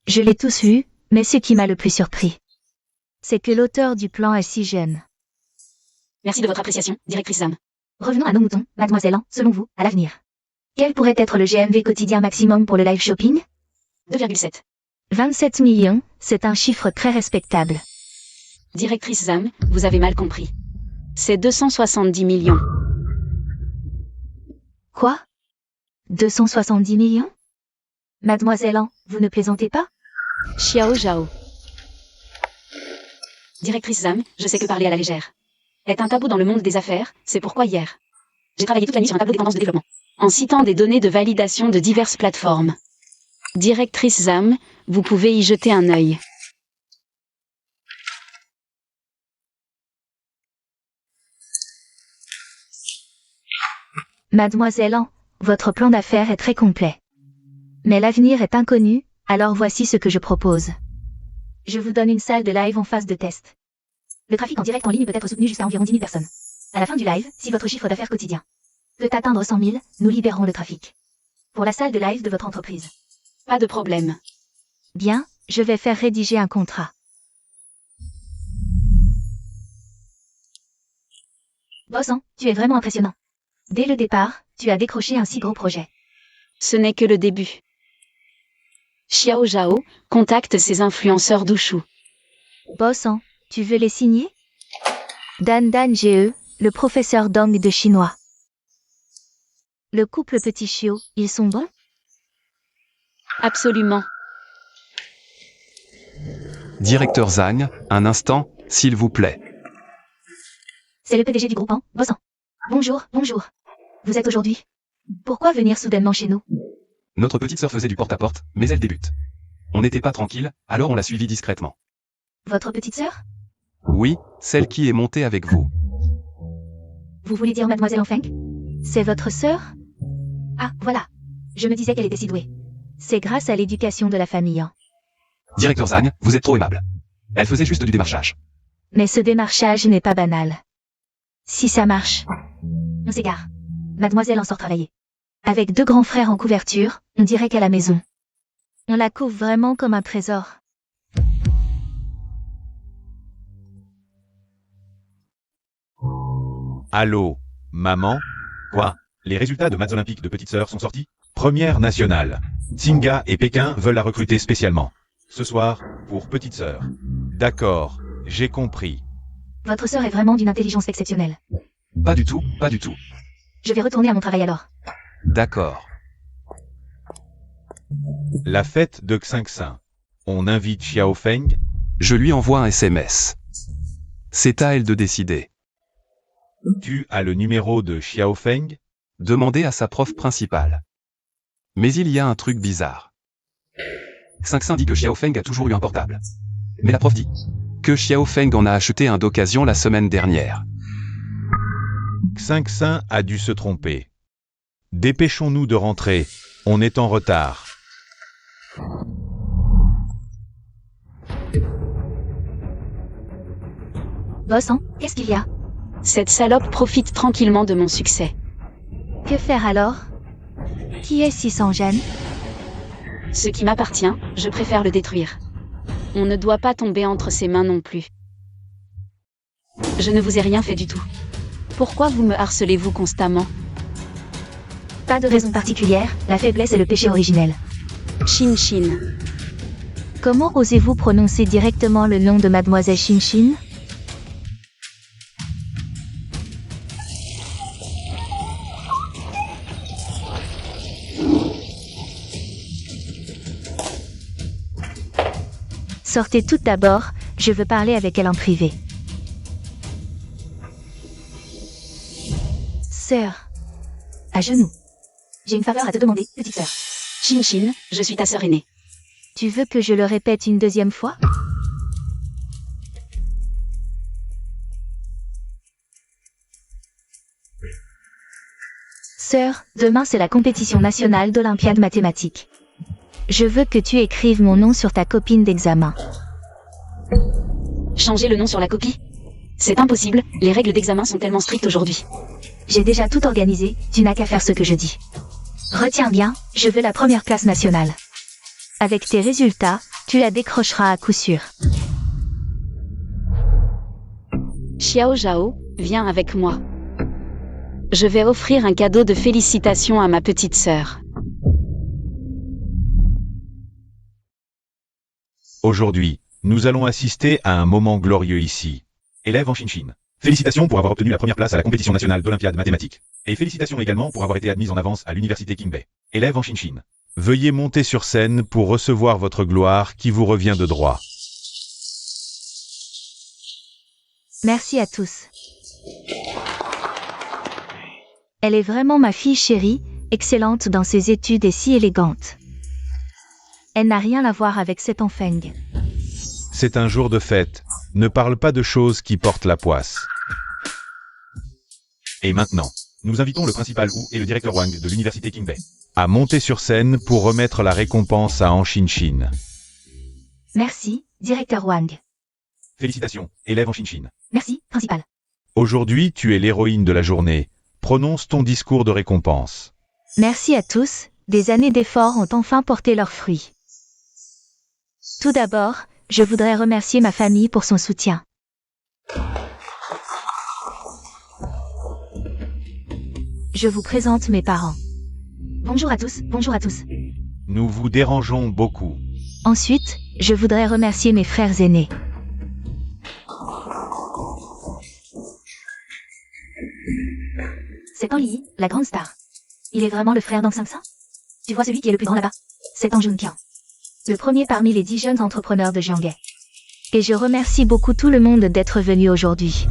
Je l'ai tous eu, mais ce qui m'a le plus surpris, c'est que l'auteur du plan est si jeune. Merci de votre appréciation, directrice Zhang. Revenons à nos moutons, mademoiselle, selon vous, à l'avenir. Quel pourrait être le GMV quotidien maximum pour le live shopping? 2,7. 27 millions, c'est un chiffre très respectable. Directrice Zhang, vous avez mal compris. C'est 270 millions. Quoi? 270 millions? Mademoiselle, vous ne plaisantez pas? Xiao Zhao. Directrice Zhang, je sais que parler à la légère est un tabou dans le monde des affaires, c'est pourquoi hier, j'ai travaillé toute la nuit sur un tableau des tendances de développement, en citant des données de validation de diverses plateformes. Directrice Zam, vous pouvez y jeter un œil. Mademoiselle An, votre plan d'affaires est très complet. Mais l'avenir est inconnu, alors voici ce que je propose. Je vous donne une salle de live en phase de test. Le trafic en direct en ligne peut être soutenu jusqu'à environ 10 000 personnes. À la fin du live, si votre chiffre d'affaires quotidien peut atteindre 100 000, nous libérerons le trafic. Pour la salle de live de votre entreprise. Pas de problème. Bien, je vais faire rédiger un contrat. Boss, hein, tu es vraiment impressionnant. Dès le départ, tu as décroché un si gros projet. Ce n'est que le début. Xiao Zhao contacte ses influenceurs d'Ushu. Boss, hein, tu veux les signer? Dan Dan GE, le professeur Dong de chinois. Le couple Petit Chiot, ils sont bons? Absolument. Directeur Zhang, un instant, s'il vous plaît. C'est le PDG du groupe, hein, boss, hein. Bonjour, bonjour. Vous êtes aujourd'hui? Pourquoi venir soudainement chez nous? Notre petite sœur faisait du porte-à-porte, mais elle débute. On n'était pas tranquille, alors on l'a suivie discrètement. Votre petite sœur? Oui, celle qui est montée avec vous. Vous voulez dire Mademoiselle Enfeng? C'est votre sœur? Ah, voilà. Je me disais qu'elle était si douée. C'est grâce à l'éducation de la famille, hein. Directeur Zhang, vous êtes trop aimable. Elle faisait juste du démarchage. Mais ce démarchage n'est pas banal. Si ça marche, on s'égare. Mademoiselle en sort travailler. Avec 2 grands frères en couverture, on dirait qu'à la maison. On la couvre vraiment comme un trésor. Allô, maman? Quoi? Les résultats de maths olympiques de petite sœur sont sortis? Première nationale. Tsinga et Pékin veulent la recruter spécialement. Ce soir, pour petite sœur. D'accord, j'ai compris. Votre sœur est vraiment d'une intelligence exceptionnelle. Pas du tout, pas du tout. Je vais retourner à mon travail alors. D'accord. La fête de Xingxin. On invite Xiao Feng? Je lui envoie un SMS. C'est à elle de décider. Tu as le numéro de Xiao Feng? Demandez à sa prof principale. Mais il y a un truc bizarre. Xingxin dit que Xiao Feng a toujours eu un portable. Mais la prof dit que Xiao Feng en a acheté un d'occasion la semaine dernière. Xingxin a dû se tromper. Dépêchons-nous de rentrer, on est en retard. Boss, hein, qu'est-ce qu'il y a? Cette salope profite tranquillement de mon succès. Que faire alors? Qui est si sans gêne? Ce qui m'appartient, je préfère le détruire. On ne doit pas tomber entre ses mains non plus. Je ne vous ai rien fait du tout. Pourquoi vous me harcelez-vous constamment? Pas de raison particulière, la faiblesse est le péché originel. Shin Shin. Comment osez-vous prononcer directement le nom de Mademoiselle Shin Shin? Sortez toutes d'abord, je veux parler avec elle en privé. Sœur. À genoux. J'ai une faveur à te demander, petite sœur. Shin Shin, je suis ta sœur aînée. Tu veux que je le répète une deuxième fois? Sœur, demain c'est la compétition nationale d'Olympiade mathématique. Je veux que tu écrives mon nom sur ta copine d'examen. Changer le nom sur la copie? C'est impossible, les règles d'examen sont tellement strictes aujourd'hui. J'ai déjà tout organisé, tu n'as qu'à faire ce que je dis. Retiens bien, je veux la première place nationale. Avec tes résultats, tu la décrocheras à coup sûr. Xiao Zhao, viens avec moi. Je vais offrir un cadeau de félicitations à ma petite sœur. Aujourd'hui, nous allons assister à un moment glorieux ici. Élève en Shinshin. Félicitations pour avoir obtenu la première place à la compétition nationale d'Olympiade mathématique. Et félicitations également pour avoir été admise en avance à l'université Kingbei. Élève en Shinshin. Veuillez monter sur scène pour recevoir votre gloire qui vous revient de droit. Merci à tous. Elle est vraiment ma fille chérie, excellente dans ses études et si élégante. Elle n'a rien à voir avec cet Enfeng. C'est un jour de fête. Ne parle pas de choses qui portent la poisse. Et maintenant, nous invitons le principal Wu et le directeur Wang de l'université Qingbei à monter sur scène pour remettre la récompense à Han Shinshin. Merci, directeur Wang. Félicitations, élève Han Shinshin. Merci, principal. Aujourd'hui, tu es l'héroïne de la journée. Prononce ton discours de récompense. Merci à tous, des années d'efforts ont enfin porté leurs fruits. Tout d'abord, je voudrais remercier ma famille pour son soutien. Je vous présente mes parents. Bonjour à tous, bonjour à tous. Nous vous dérangeons beaucoup. Ensuite, je voudrais remercier mes frères aînés. C'est Li, la grande star. Il est vraiment le frère d'Ang Sang-san? Tu vois celui qui est le plus grand là-bas? C'est Ang Junqian. Le premier parmi les 10 jeunes entrepreneurs de Jianghe. Et je remercie beaucoup tout le monde d'être venu aujourd'hui.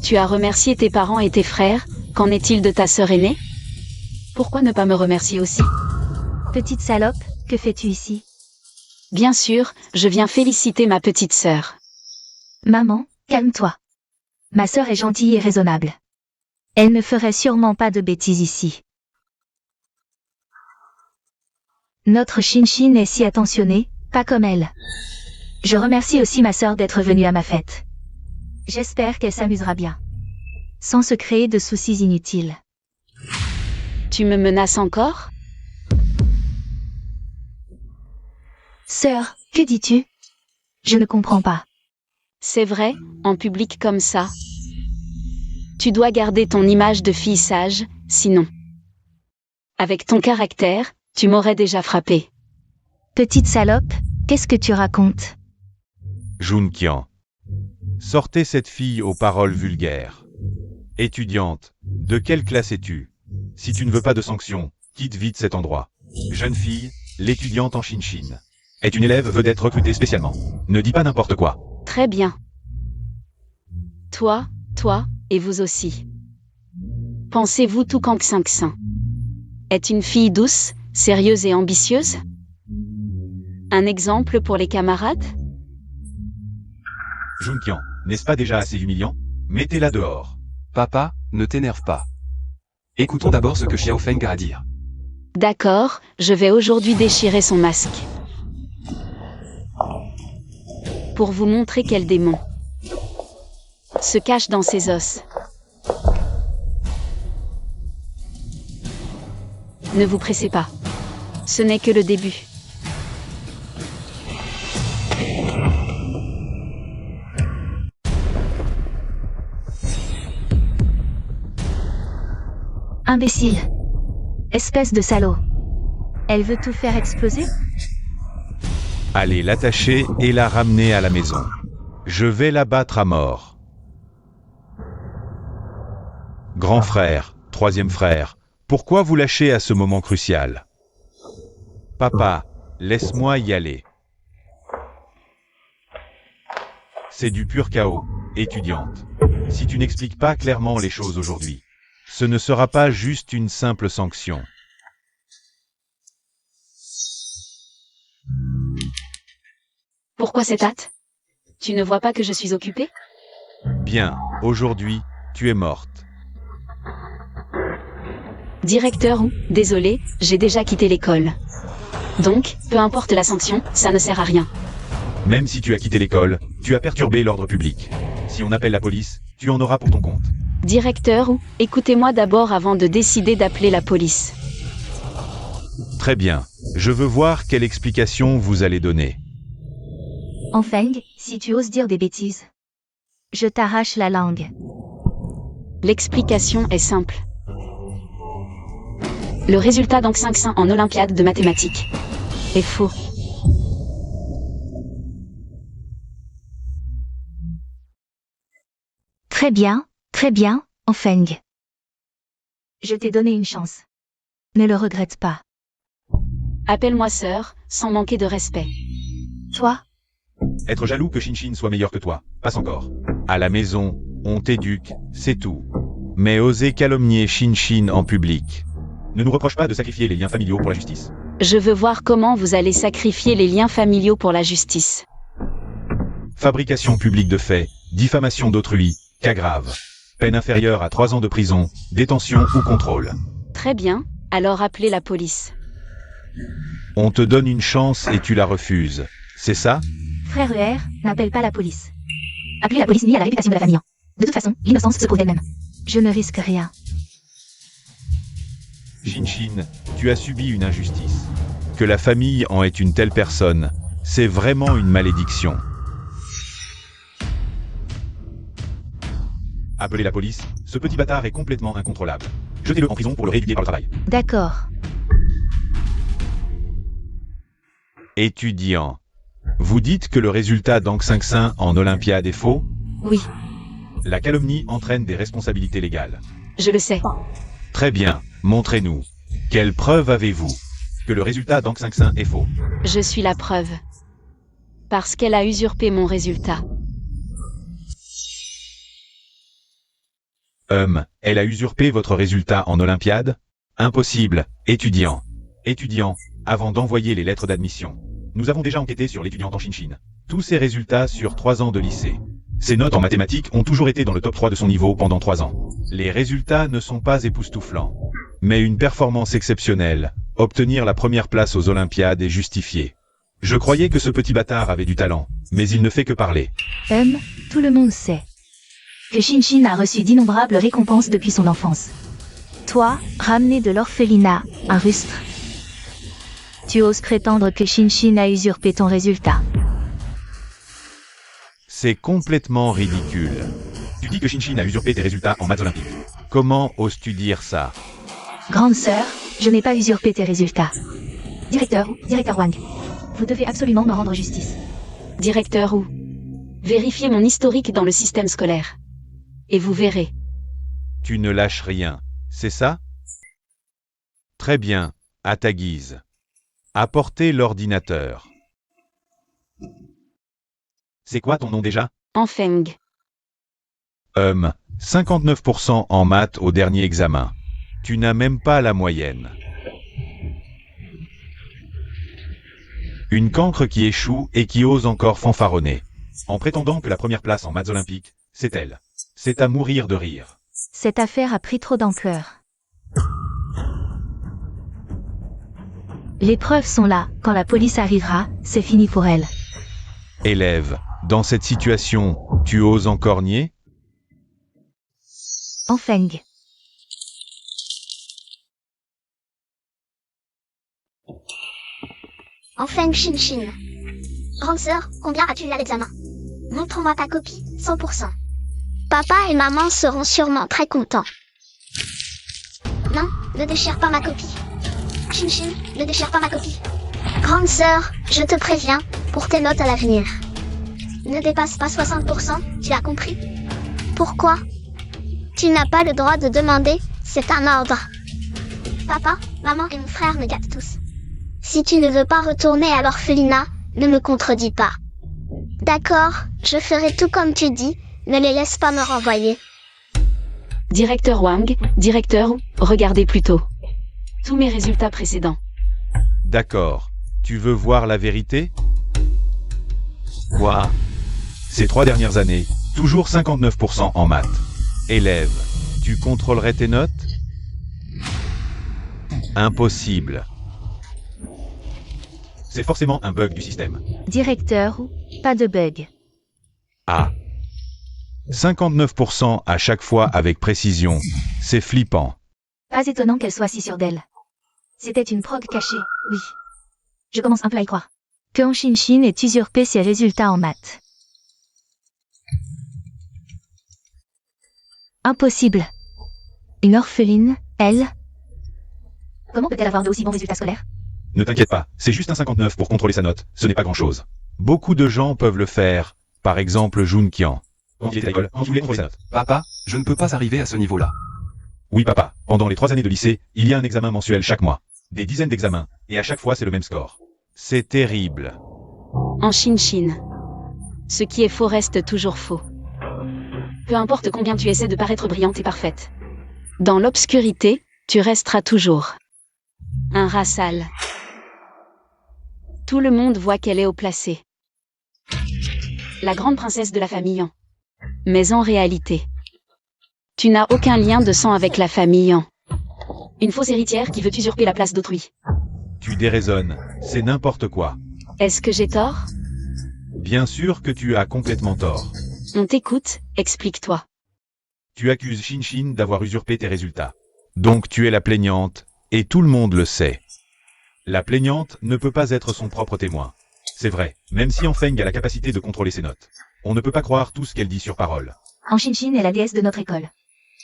Tu as remercié tes parents et tes frères, qu'en est-il de ta sœur aînée? Pourquoi ne pas me remercier aussi? Petite salope, que fais-tu ici? Bien sûr, je viens féliciter ma petite sœur. Maman, calme-toi. Ma sœur est gentille et raisonnable. Elle ne ferait sûrement pas de bêtises ici. Notre Shinshin est si attentionnée, pas comme elle. Je remercie aussi ma sœur d'être venue à ma fête. J'espère qu'elle s'amusera bien. Sans se créer de soucis inutiles. Tu me menaces encore? Sœur, que dis-tu? Je ne comprends pas. C'est vrai, en public comme ça. Tu dois garder ton image de fille sage, sinon. Avec ton caractère, tu m'aurais déjà frappé. Petite salope, qu'est-ce que tu racontes? Junqian. Sortez cette fille aux paroles vulgaires. Étudiante, de quelle classe es-tu? Si tu ne veux pas de sanctions, quitte vite cet endroit. Jeune fille, l'étudiante en Shinshin. Est une élève vedette recrutée spécialement. Ne dis pas n'importe quoi. Très bien. Toi, et vous aussi. Pensez-vous tout qu'Ang Sang-san est une fille douce, sérieuse et ambitieuse? Un exemple pour les camarades? Junqian, n'est-ce pas déjà assez humiliant? Mettez-la dehors. Papa, ne t'énerve pas. Écoutons d'abord ce que Xiao Feng a à dire. D'accord, je vais aujourd'hui déchirer son masque. Pour vous montrer quel démon se cache dans ses os. Ne vous pressez pas. Ce n'est que le début. Imbécile. Espèce de salaud. Elle veut tout faire exploser? Allez l'attacher et la ramener à la maison. Je vais la battre à mort. Grand frère, troisième frère, pourquoi vous lâchez à ce moment crucial? Papa, laisse-moi y aller. C'est du pur chaos, étudiante. Si tu n'expliques pas clairement les choses aujourd'hui, ce ne sera pas juste une simple sanction. Pourquoi cette hâte? Tu ne vois pas que je suis occupée? Bien, aujourd'hui, tu es morte. Directeur ou, désolé, j'ai déjà quitté l'école. Donc, peu importe la sanction, ça ne sert à rien. Même si tu as quitté l'école, tu as perturbé l'ordre public. Si on appelle la police, tu en auras pour ton compte. Directeur ou, écoutez-moi d'abord avant de décider d'appeler la police. Très bien, je veux voir quelle explication vous allez donner. Enfeng, si tu oses dire des bêtises, je t'arrache la langue. L'explication est simple. Le résultat d'Ang Sang-san en Olympiade de mathématiques est faux. Très bien, Enfeng. Je t'ai donné une chance. Ne le regrette pas. Appelle-moi sœur, sans manquer de respect. Toi, Être jaloux que Shinshin soit meilleur que toi, passe encore. À la maison, on t'éduque, c'est tout. Mais oser calomnier Shinshin en public. Ne nous reproche pas de sacrifier les liens familiaux pour la justice. Je veux voir comment vous allez sacrifier les liens familiaux pour la justice. Fabrication publique de faits, diffamation d'autrui, cas grave. Peine inférieure à 3 ans de prison, détention ou contrôle. Très bien, alors appelez la police. On te donne une chance et tu la refuses. C'est ça? frère ER, n'appelle pas la police. Appeler la police nuit à la réputation de la famille. De toute façon, l'innocence se prouve d'elle-même. Je ne risque rien. Shinshin, tu as subi une injustice. Que la famille en ait une telle personne, c'est vraiment une malédiction. Appelez la police, ce petit bâtard est complètement incontrôlable. Jetez-le en prison pour le rééduquer par le travail. D'accord. Étudiant. Vous dites que le résultat d'Ang-Sing-Sin en Olympiade est faux? Oui. La calomnie entraîne des responsabilités légales. Je le sais. Très bien, montrez-nous. Quelle preuve avez-vous que le résultat d'Ang-Sing-Sin est faux? Je suis la preuve. Parce qu'elle a usurpé mon résultat. Elle a usurpé votre résultat en Olympiade? Impossible, étudiant. Étudiant, avant d'envoyer les lettres d'admission. Nous avons déjà enquêté sur l'étudiante en Shinshin. Tous ses résultats sur 3 ans de lycée. Ses notes en mathématiques ont toujours été dans le top 3 de son niveau pendant 3 ans. Les résultats ne sont pas époustouflants. Mais une performance exceptionnelle, obtenir la première place aux Olympiades est justifiée. Je croyais que ce petit bâtard avait du talent, mais il ne fait que parler. Tout le monde sait que Shinshin a reçu d'innombrables récompenses depuis son enfance. Toi, ramené de l'orphelinat, un rustre. Tu oses prétendre que Shinshin a usurpé ton résultat. C'est complètement ridicule. Tu dis que Shinshin a usurpé tes résultats en maths olympiques. Comment oses-tu dire ça? Grande sœur, je n'ai pas usurpé tes résultats. Directeur Wang, vous devez absolument me rendre justice. Directeur Wu. Vérifiez mon historique dans le système scolaire. Et vous verrez. Tu ne lâches rien, c'est ça? Très bien, à ta guise. Apportez l'ordinateur. C'est quoi ton nom déjà? Enfeng. 59% en maths au dernier examen. Tu n'as même pas la moyenne. Une cancre qui échoue et qui ose encore fanfaronner. En prétendant que la première place en maths olympiques, c'est elle. C'est à mourir de rire. Cette affaire a pris trop d'ampleur. Les preuves sont là, quand la police arrivera, c'est fini pour elle. Élève, dans cette situation, tu oses encore nier? Enfeng. Enfeng Shinshin. Grande sœur, combien as-tu eu à l'examen? Montre-moi ta copie, 100%. Papa et maman seront sûrement très contents. Non, ne déchire pas ma copie. Shinshin, ne déchire pas ma copie. Grande sœur, je te préviens, pour tes notes à l'avenir. Ne dépasse pas 60%, tu as compris? Pourquoi? Tu n'as pas le droit de demander, c'est un ordre. Papa, maman et mon frère me gâtent tous. Si tu ne veux pas retourner à l'orphelinat, ne me contredis pas. D'accord, je ferai tout comme tu dis, ne les laisse pas me renvoyer. Directeur Wang, directeur Wu, regardez plutôt. Tous mes résultats précédents. D'accord. Tu veux voir la vérité? Quoi? Ces 3 dernières années, toujours 59% en maths. Élève, tu contrôlerais tes notes? Impossible. C'est forcément un bug du système. Directeur, pas de bug. Ah. 59% à chaque fois avec précision. C'est flippant. Pas étonnant qu'elle soit si sûre d'elle. C'était une prog cachée, oui. Je commence un peu à y croire. Que en Shinshin ait usurpé ses résultats en maths. Impossible. Une orpheline, elle? Comment peut-elle avoir de aussi bons résultats scolaires? Ne t'inquiète pas, c'est juste un 59 pour contrôler sa note, ce n'est pas grand-chose. Beaucoup de gens peuvent le faire, par exemple Junkian. Quand il était à l'école, il voulait contrôler sa note. Papa, je ne peux pas arriver à ce niveau-là. Oui papa, pendant les 3 années de lycée, il y a un examen mensuel chaque mois. Des dizaines d'examens, et à chaque fois c'est le même score. C'est terrible. En Shinshin. Ce qui est faux reste toujours faux. Peu importe combien tu essaies de paraître brillante et parfaite. Dans l'obscurité, tu resteras toujours un rat sale. Tout le monde voit qu'elle est haut placée. La grande princesse de la famille An. Mais en réalité, tu n'as aucun lien de sang avec la famille An. Une fausse héritière qui veut usurper la place d'autrui. Tu déraisonnes, c'est n'importe quoi. Est-ce que j'ai tort? Bien sûr que tu as complètement tort. On t'écoute, explique-toi. Tu accuses Shinshin d'avoir usurpé tes résultats. Donc tu es la plaignante, et tout le monde le sait. La plaignante ne peut pas être son propre témoin. C'est vrai, même si Enfeng a la capacité de contrôler ses notes. On ne peut pas croire tout ce qu'elle dit sur parole. En Shinshin est la déesse de notre école.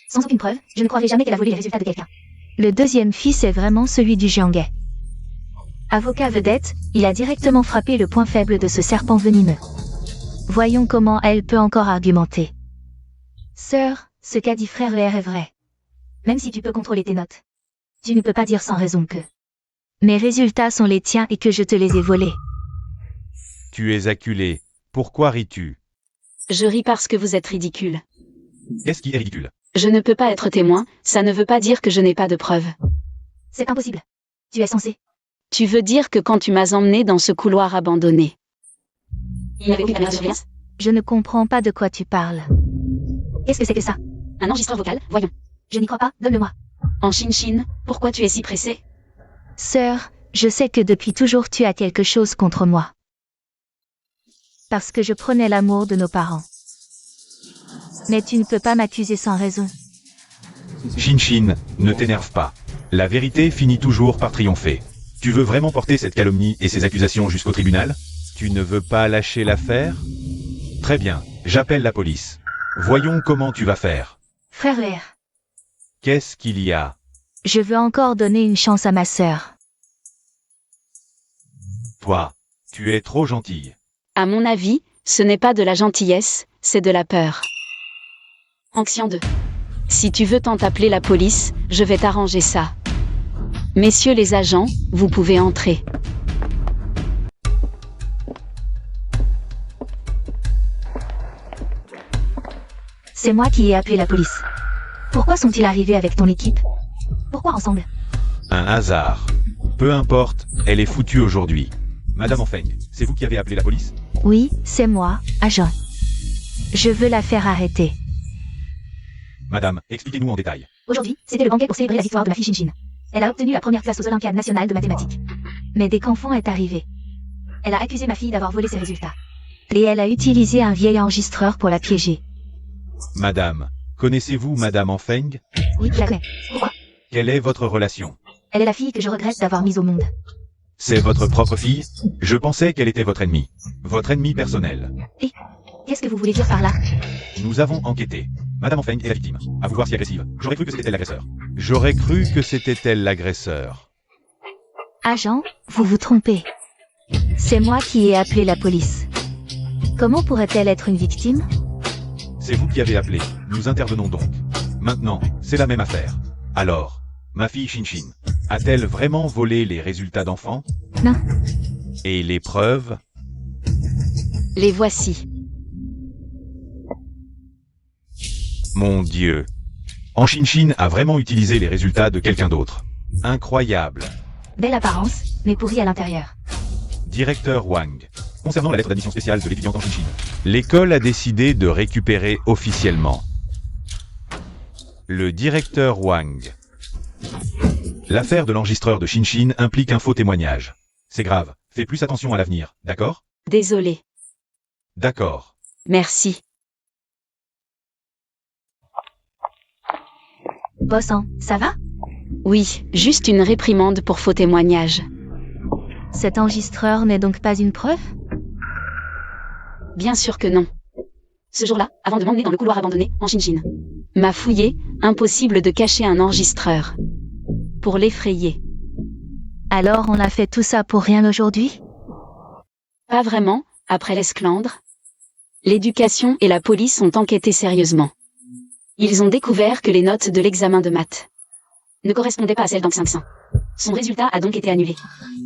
Sans aucune preuve, je ne croirais jamais qu'elle a volé les résultats de quelqu'un. Le deuxième fils est vraiment celui du Jianghe. Avocat vedette, il a directement frappé le point faible de ce serpent venimeux. Voyons comment elle peut encore argumenter. Sœur, ce qu'a dit frère ER est vrai. Même si tu peux contrôler tes notes, tu ne peux pas dire sans raison que mes résultats sont les tiens et que je te les ai volés. Tu es acculé. Pourquoi ris-tu? Je ris parce que vous êtes ridicule. Qu'est-ce qui est ridicule? Je ne peux pas être témoin, ça ne veut pas dire que je n'ai pas de preuves. C'est impossible. Tu es censé. Tu veux dire que quand tu m'as emmené dans ce couloir abandonné, il n'y avait aucune caméra de surveillance? Je ne comprends pas de quoi tu parles. Qu'est-ce que c'est que ça? Un enregistreur vocal, voyons. Je n'y crois pas, donne-le-moi. En Shinshin, pourquoi tu es si pressé? Sœur, je sais que depuis toujours tu as quelque chose contre moi. Parce que je prenais l'amour de nos parents. Mais tu ne peux pas m'accuser sans raison. Shinshin, ne t'énerve pas. La vérité finit toujours par triompher. Tu veux vraiment porter cette calomnie et ces accusations jusqu'au tribunal? Tu ne veux pas lâcher l'affaire? Très bien, j'appelle la police. Voyons comment tu vas faire. Frère ER, Qu'est-ce qu'il y a? je veux encore donner une chance à ma sœur. Toi, tu es trop gentille. À mon avis, ce n'est pas de la gentillesse, c'est de la peur. Anxian 2. Si tu veux tant appeler la police, je vais t'arranger ça. Messieurs les agents, vous pouvez entrer. C'est moi qui ai appelé la police. Pourquoi sont-ils arrivés avec ton équipe? Pourquoi ensemble? Un hasard. Peu importe, elle est foutue aujourd'hui. Madame Enfeng, c'est vous qui avez appelé la police? Oui, c'est moi, agent. Je veux la faire arrêter. Madame, expliquez-nous en détail. Aujourd'hui, c'était le banquet pour célébrer la victoire de ma fille Shinshin. Elle a obtenu la première place aux Olympiades nationales de mathématiques. Mais dès qu'enfant est arrivé, elle a accusé ma fille d'avoir volé ses résultats. Et elle a utilisé un vieil enregistreur pour la piéger. Madame, connaissez-vous Madame Enfeng? Oui, je la connais. Pourquoi? Quelle est votre relation? Elle est la fille que je regrette d'avoir mise au monde. C'est votre propre fille? Je pensais qu'elle était votre ennemie. Votre ennemi personnel. Qu'est-ce que vous voulez dire par là? Nous avons enquêté. Madame Enfeng est la victime. À vous voir si agressive. J'aurais cru que c'était elle l'agresseur. J'aurais cru que c'était elle l'agresseur. Agent, vous vous trompez. C'est moi qui ai appelé la police. Comment pourrait-elle être une victime? C'est vous qui avez appelé. Nous intervenons donc. Maintenant, c'est la même affaire. Alors, ma fille Shinshin, a-t-elle vraiment volé les résultats d'enfants? Non. Et les preuves? Les voici. Mon Dieu. En Shinshin a vraiment utilisé les résultats de quelqu'un d'autre. Incroyable. Belle apparence, mais pourrie à l'intérieur. Directeur Wang. Concernant la lettre d'admission spéciale de l'étudiante en Shinshin, l'école a décidé de récupérer officiellement. Le directeur Wang. L'affaire de l'enregistreur de Shinshin implique un faux témoignage. C'est grave, fais plus attention à l'avenir, d'accord? Désolé. D'accord. Merci. Bossan, ça va? Oui, juste une réprimande pour faux témoignage. Cet enregistreur n'est donc pas une preuve? Bien sûr que non. Ce jour-là, avant de m'emmener dans le couloir abandonné, en Shinshin, m'a fouillé, impossible de cacher un enregistreur. Pour l'effrayer. Alors on a fait tout ça pour rien aujourd'hui? Pas vraiment, après l'esclandre. L'éducation et la police ont enquêté sérieusement. Ils ont découvert que les notes de l'examen de maths ne correspondait pas à celle d'Ang-Sang-San. Son résultat a donc été annulé.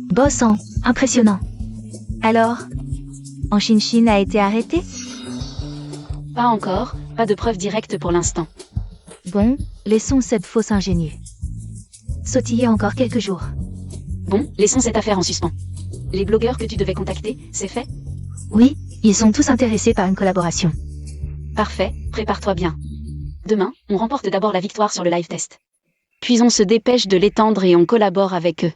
Boss en, impressionnant. Alors, En Shin a été arrêté? Pas encore, pas de preuves directes pour l'instant. Bon, laissons cette fausse ingénue sautiller encore quelques jours. Bon, laissons cette affaire en suspens. Les blogueurs que tu devais contacter, c'est fait? Oui, ils sont tous intéressés par une collaboration. Parfait, prépare-toi bien. Demain, on remporte d'abord la victoire sur le live test. Puis on se dépêche de l'étendre et on collabore avec eux.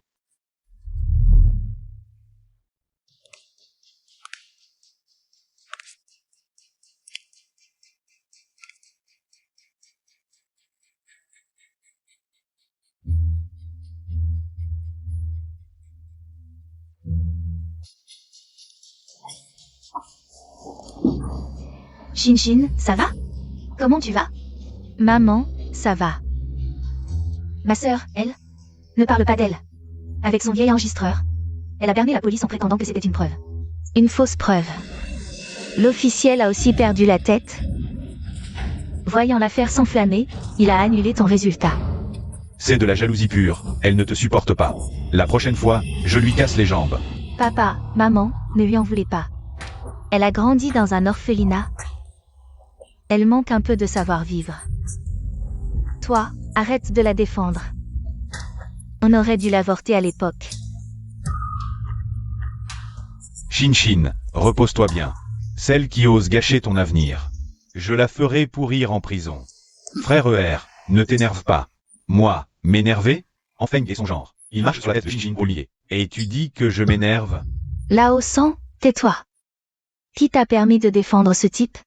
Shin, ça va? Comment tu vas? Maman, ça va. Ma sœur, elle, ne parle pas d'elle. Avec son vieil enregistreur, elle a berné la police en prétendant que c'était une preuve. Une fausse preuve. L'officiel a aussi perdu la tête. Voyant l'affaire s'enflammer, il a annulé ton résultat. C'est de la jalousie pure, elle ne te supporte pas. La prochaine fois, je lui casse les jambes. Papa, maman, ne lui en voulez pas. Elle a grandi dans un orphelinat. Elle manque un peu de savoir-vivre. Toi, arrête de la défendre. On aurait dû l'avorter à l'époque. Shin, repose-toi bien. Celle qui ose gâcher ton avenir. Je la ferai pourrir en prison. Frère ER, ne t'énerve pas. Moi, m'énerver? Enfeng et son genre. Il marche sur la tête de Shin pour le lier. Et tu dis que je m'énerve? Lao San, tais-toi. Qui t'a permis de défendre ce type?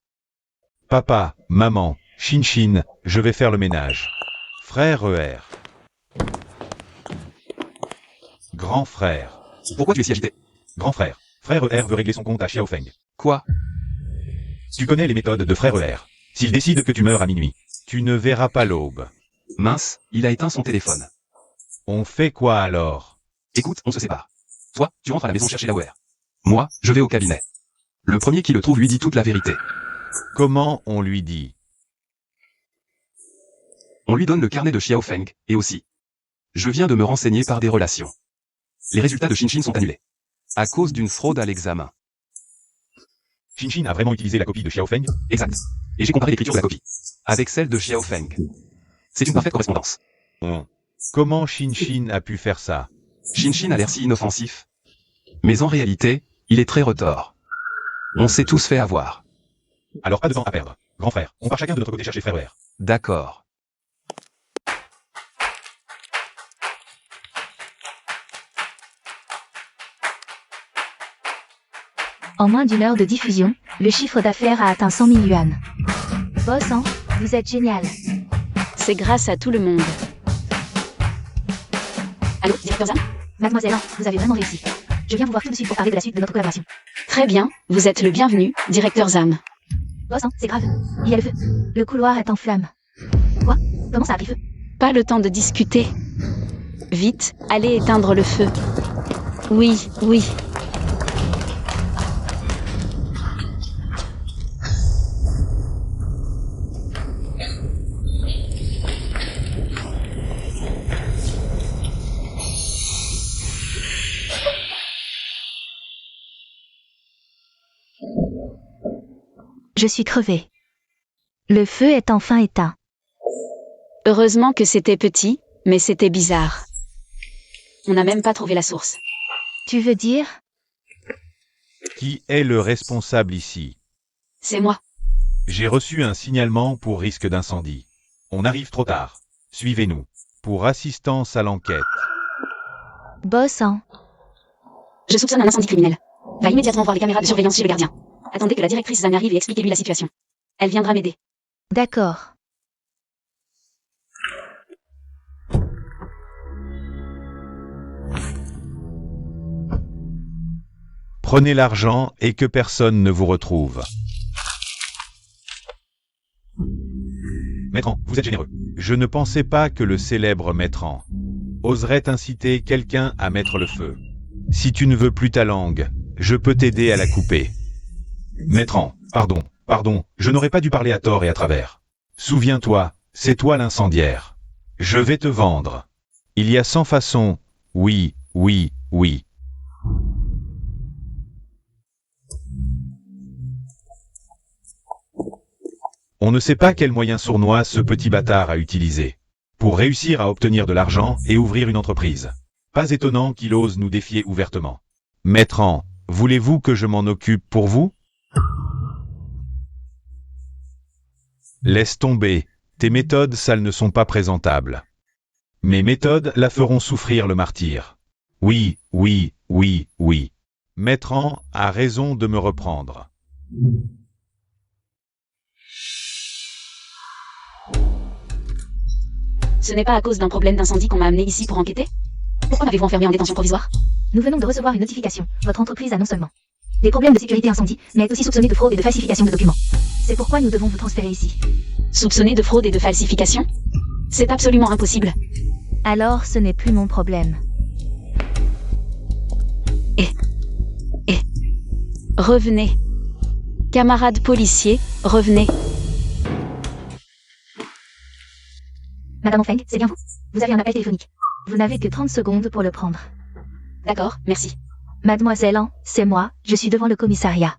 Papa, maman, Shin, je vais faire le ménage. Frère ER. Grand frère. Pourquoi tu es si agité? Grand frère. Frère ER veut régler son compte à Xiaofeng. Quoi? Tu connais les méthodes de frère ER. S'il décide que tu meurs à minuit, tu ne verras pas l'aube. Mince, il a éteint son téléphone. On fait quoi alors? Écoute, on se sépare. Toi, tu rentres à la maison chercher Lauer. Moi, je vais au cabinet. Le premier qui le trouve lui dit toute la vérité. Comment on lui dit? On lui donne le carnet de Xiaofeng, et aussi. Je viens de me renseigner par des relations. Les résultats de Shin sont annulés. À cause d'une fraude à l'examen. Shin a vraiment utilisé la copie de Xiaofeng? Exact. Et j'ai comparé l'écriture de la copie. Avec celle de Xiaofeng. C'est une parfaite correspondance. Comment Shin a pu faire ça? Shin a l'air si inoffensif. Mais en réalité, il est très retors. On s'est tous fait avoir. Alors pas de temps à perdre. Grand frère, on part chacun de notre côté chercher frère ER. D'accord. En moins d'une heure de diffusion, le chiffre d'affaires a atteint 100 000 yuan. Boss, hein, vous êtes génial. C'est grâce à tout le monde. Allô, directeur Zam? Mademoiselle, vous avez vraiment réussi. Je viens vous voir tout de suite pour parler de la suite de notre collaboration. Très bien, vous êtes le bienvenu, directeur Zam. Boss, hein, c'est grave. Il y a le feu. Le couloir est en flammes. Quoi? Comment ça a pris feu? Pas le temps de discuter. Vite, allez éteindre le feu. Oui, oui. Je suis crevée. Le feu est enfin éteint. Heureusement que c'était petit, mais c'était bizarre. On n'a même pas trouvé la source. Tu veux dire? Qui est le responsable ici? C'est moi. J'ai reçu un signalement pour risque d'incendie. On arrive trop tard. Suivez-nous. Pour assistance à l'enquête. Boss, hein. Je soupçonne un incendie criminel. Va immédiatement voir les caméras de surveillance chez le gardien. Attendez que la directrice Zan arrive et expliquez-lui la situation. Elle viendra m'aider. D'accord. Prenez l'argent et que personne ne vous retrouve. Maître, vous êtes généreux. Je ne pensais pas que le célèbre Maître oserait inciter quelqu'un à mettre le feu. Si tu ne veux plus ta langue, je peux t'aider à la couper. Maître, pardon, je n'aurais pas dû parler à tort et à travers. Souviens-toi, c'est toi l'incendiaire. Je vais te vendre. Il y a 100 façons. Oui, oui, oui. On ne sait pas quel moyen sournois ce petit bâtard a utilisé pour réussir à obtenir de l'argent et ouvrir une entreprise. Pas étonnant qu'il ose nous défier ouvertement. Maître An, voulez-vous que je m'en occupe pour vous? Laisse tomber, tes méthodes sales ne sont pas présentables. Mes méthodes la feront souffrir le martyr. Oui, oui, oui, oui. Maître An a raison de me reprendre. Ce n'est pas à cause d'un problème d'incendie qu'on m'a amené ici pour enquêter? Pourquoi m'avez-vous enfermé en détention provisoire? Nous venons de recevoir une notification. Votre entreprise a non seulement des problèmes de sécurité incendie, mais est aussi soupçonnée de fraude et de falsification de documents. C'est pourquoi nous devons vous transférer ici. Soupçonné de fraude et de falsification? C'est absolument impossible. Alors ce n'est plus mon problème. Revenez. Camarades policiers, revenez. Madame Onfeng, c'est bien vous? Vous avez un appel téléphonique. Vous n'avez que 30 secondes pour le prendre. D'accord, merci. Mademoiselle An, c'est moi, je suis devant le commissariat.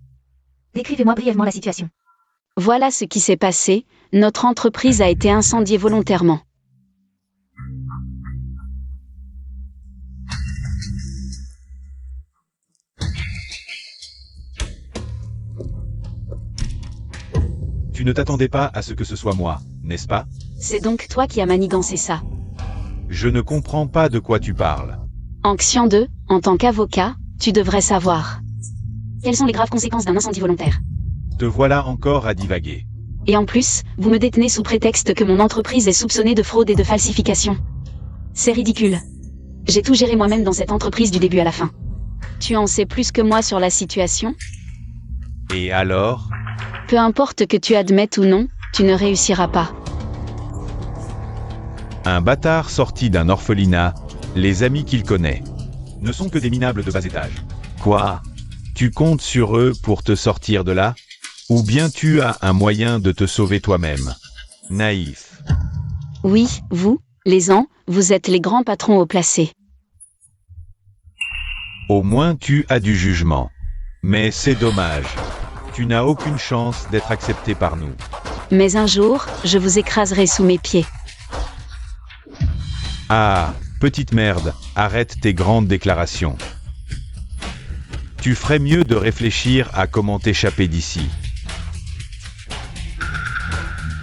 Décrivez-moi brièvement la situation. Voilà ce qui s'est passé. Notre entreprise a été incendiée volontairement. Tu ne t'attendais pas à ce que ce soit moi, n'est-ce pas? C'est donc toi qui as manigancé ça. Je ne comprends pas de quoi tu parles. Anxian 2, en tant qu'avocat, tu devrais savoir. Quelles sont les graves conséquences d'un incendie volontaire? Te voilà encore à divaguer. Et en plus, vous me détenez sous prétexte que mon entreprise est soupçonnée de fraude et de falsification. C'est ridicule. J'ai tout géré moi-même dans cette entreprise du début à la fin. Tu en sais plus que moi sur la situation? Et alors? Peu importe que tu admettes ou non, tu ne réussiras pas. Un bâtard sorti d'un orphelinat, les amis qu'il connaît ne sont que des minables de bas étage. Quoi? Tu comptes sur eux pour te sortir de là? Ou bien tu as un moyen de te sauver toi-même? Naïf. Oui, vous, les Ans, vous êtes les grands patrons haut placés. Au moins tu as du jugement. Mais c'est dommage. Tu n'as aucune chance d'être accepté par nous. Mais un jour, je vous écraserai sous mes pieds. Ah, petite merde, arrête tes grandes déclarations. Tu ferais mieux de réfléchir à comment t'échapper d'ici.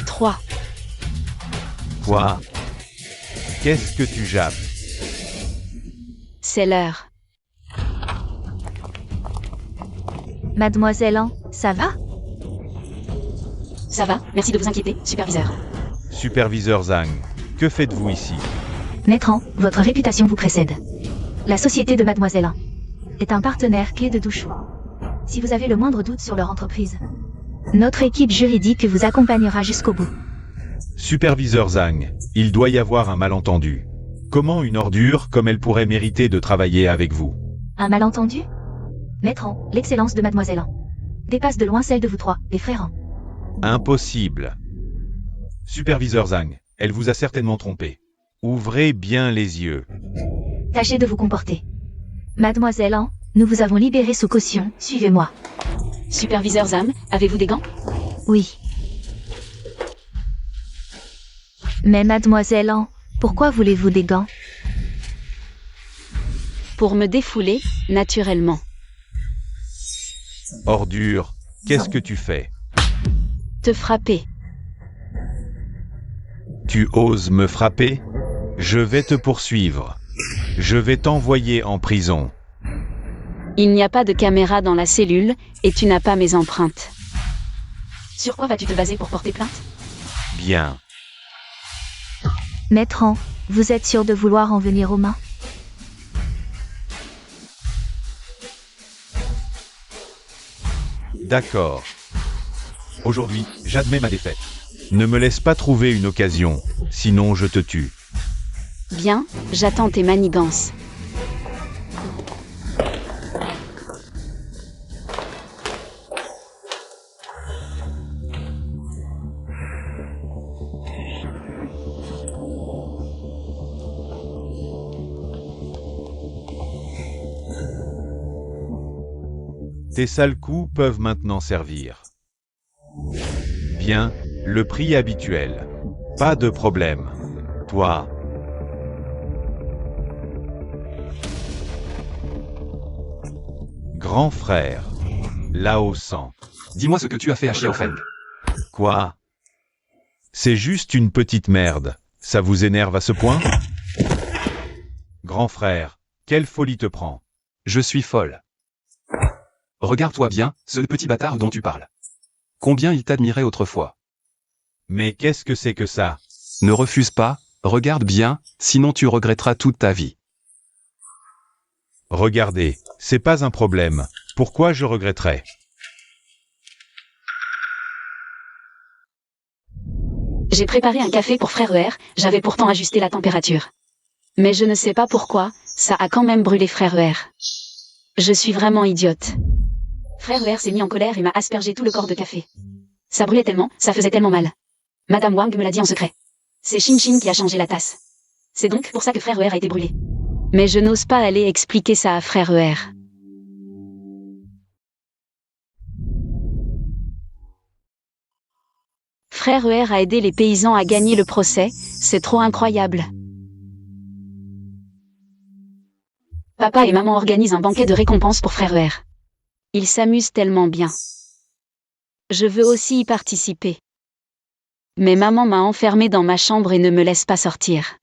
3. Quoi? Qu'est-ce que tu jappes? C'est l'heure. Mademoiselle An, ça va? Ça va, merci de vous inquiéter, superviseur. Superviseur Zhang, que faites-vous ici? Maître An, votre réputation vous précède. La société de Mademoiselle An est un partenaire clé de Douchou. Si vous avez le moindre doute sur leur entreprise, notre équipe juridique vous accompagnera jusqu'au bout. Superviseur Zhang, il doit y avoir un malentendu. Comment une ordure comme elle pourrait mériter de travailler avec vous? Un malentendu? Maître An, l'excellence de Mademoiselle An dépasse de loin celle de vous trois, les frères An. Impossible. Superviseur Zhang, elle vous a certainement trompé. Ouvrez bien les yeux. Tâchez de vous comporter. Mademoiselle An, nous vous avons libéré sous caution, suivez-moi. Superviseur Zam, avez-vous des gants? Oui. Mais Mademoiselle An, pourquoi voulez-vous des gants? Pour me défouler, naturellement. Ordure, qu'est-ce que tu fais? Te frapper. Tu oses me frapper? Je vais te poursuivre. Je vais t'envoyer en prison. Il n'y a pas de caméra dans la cellule, et tu n'as pas mes empreintes. Sur quoi vas-tu te baser pour porter plainte? Bien. Maître An, vous êtes sûr de vouloir en venir aux mains? D'accord. Aujourd'hui, j'admets ma défaite. Ne me laisse pas trouver une occasion, sinon je te tue. Bien, j'attends tes manigances. Tes sales coups peuvent maintenant servir. Bien, le prix habituel. Pas de problème. Toi. Grand frère. Lao San. Dis-moi ce que tu as fait à Xiaofeng. Quoi? C'est juste une petite merde. Ça vous énerve à ce point? Grand frère, quelle folie te prend? Je suis folle. Regarde-toi bien, ce petit bâtard dont tu parles. Combien il t'admirait autrefois. Mais qu'est-ce que c'est que ça? Ne refuse pas, regarde bien, sinon tu regretteras toute ta vie. Regardez, c'est pas un problème. Pourquoi je regretterais? J'ai préparé un café pour Frère ER, j'avais pourtant ajusté la température. Mais je ne sais pas pourquoi, ça a quand même brûlé Frère ER. Je suis vraiment idiote. Frère ER s'est mis en colère et m'a aspergé tout le corps de café. Ça brûlait tellement, ça faisait tellement mal. Madame Wang me l'a dit en secret. C'est Shin Shin qui a changé la tasse. C'est donc pour ça que Frère ER a été brûlé. Mais je n'ose pas aller expliquer ça à Frère ER. Frère ER a aidé les paysans à gagner le procès, c'est trop incroyable. Papa et maman organisent un banquet de récompense pour Frère ER. Ils s'amusent tellement bien. Je veux aussi y participer. Mais maman m'a enfermée dans ma chambre et ne me laisse pas sortir.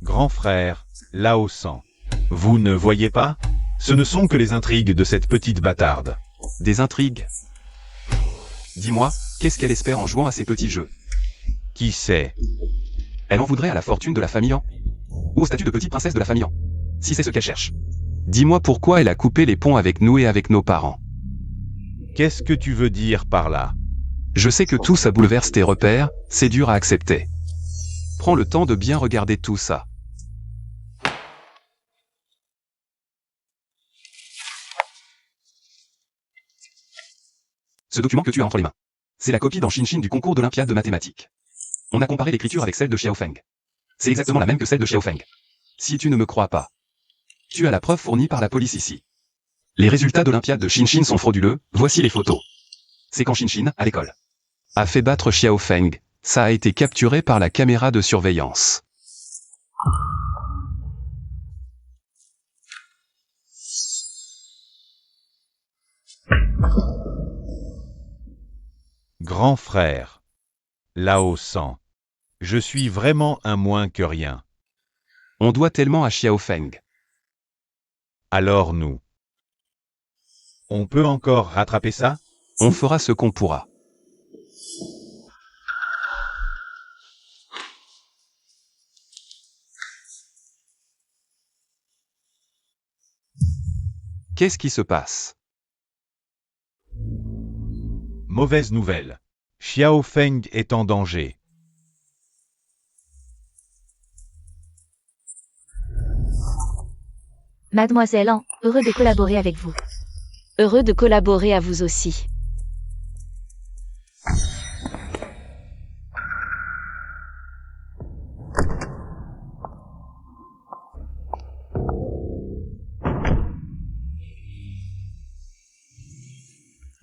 Grand frère, Lao San. Vous ne voyez pas? Ce ne sont que les intrigues de cette petite bâtarde. Des intrigues. Dis-moi, qu'est-ce qu'elle espère en jouant à ces petits jeux? Qui sait? Elle en voudrait à la fortune de la famille Han? Ou au statut de petite princesse de la famille Han? Si c'est ce qu'elle cherche. Dis-moi pourquoi elle a coupé les ponts avec nous et avec nos parents. Qu'est-ce que tu veux dire par là? Je sais que tout ça bouleverse tes repères, c'est dur à accepter. Prends le temps de bien regarder tout ça. Ce document que tu as entre les mains. C'est la copie dans Shin Shin du concours d'Olympiade de mathématiques. On a comparé l'écriture avec celle de Xiaofeng. C'est exactement la même que celle de Xiaofeng. Si tu ne me crois pas, tu as la preuve fournie par la police ici. Les résultats d'Olympiade de Shin Shin sont frauduleux, voici les photos. C'est quand Shin Shin, à l'école, a fait battre Xiaofeng. Ça a été capturé par la caméra de surveillance. Grand frère. Lao San. Je suis vraiment un moins que rien. On doit tellement à Xiaofeng. Alors nous. On peut encore rattraper ça? On fera ce qu'on pourra. Qu'est-ce qui se passe? Mauvaise nouvelle. Xiaofeng est en danger. Mademoiselle Han, heureux de collaborer avec vous. Heureux de collaborer à vous aussi.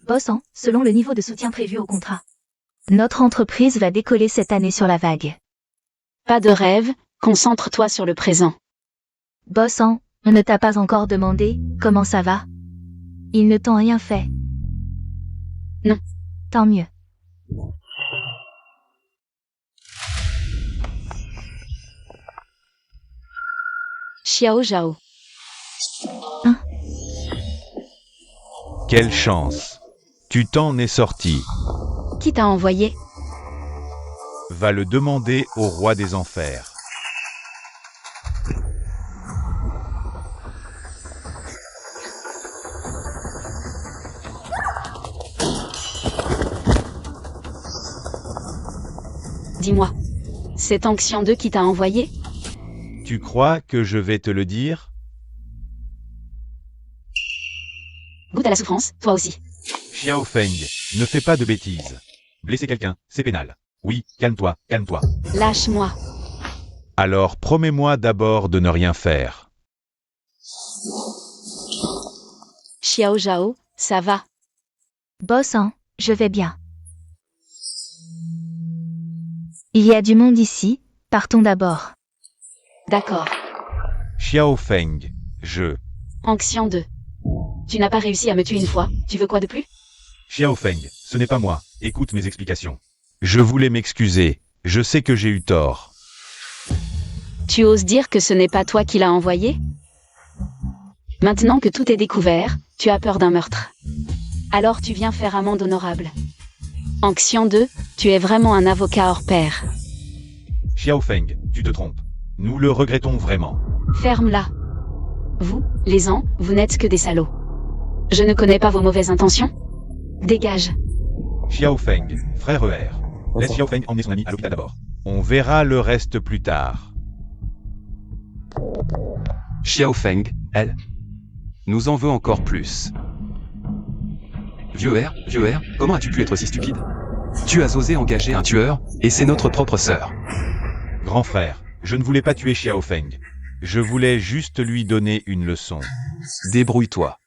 Boss Han, selon le niveau de soutien prévu au contrat. Notre entreprise va décoller cette année sur la vague. Pas de rêve, concentre-toi sur le présent. Boss Han, on ne t'a pas encore demandé comment ça va? Ils ne t'ont rien fait. Non. Tant mieux. Xiao Zhao. Quelle chance. Tu t'en es sorti. Qui t'a envoyé? Va le demander au roi des enfers. Dis-moi. C'est Anxian 2 qui t'a envoyé? Tu crois que je vais te le dire? Goûte à la souffrance, toi aussi. Xiaofeng, ne fais pas de bêtises. Blesser quelqu'un, c'est pénal. Oui, calme-toi, calme-toi. Lâche-moi. Alors promets-moi d'abord de ne rien faire. Xiao Zhao, ça va. Boss, hein, je vais bien. Il y a du monde ici, partons d'abord. D'accord. Xiao Feng, Anxian 2. Tu n'as pas réussi à me tuer une fois, tu veux quoi de plus? Xiao Feng, ce n'est pas moi, écoute mes explications. Je voulais m'excuser, je sais que j'ai eu tort. Tu oses dire que ce n'est pas toi qui l'as envoyé? Maintenant que tout est découvert, tu as peur d'un meurtre. Alors tu viens faire amende honorable. Anxian 2, tu es vraiment un avocat hors pair. Xiao Feng, tu te trompes. Nous le regrettons vraiment. Ferme-la. Vous, les ans, vous n'êtes que des salauds. Je ne connais pas vos mauvaises intentions. Dégage. Xiao Feng, frère ER. Laisse Xiao Feng emmener son ami à l'hôpital d'abord. On verra le reste plus tard. Xiao Feng, elle, nous en veut encore plus. Vieux R, comment as-tu pu être si stupide? Tu as osé engager un tueur, et c'est notre propre sœur. Grand frère, je ne voulais pas tuer Xiao Feng. Je voulais juste lui donner une leçon. Débrouille-toi.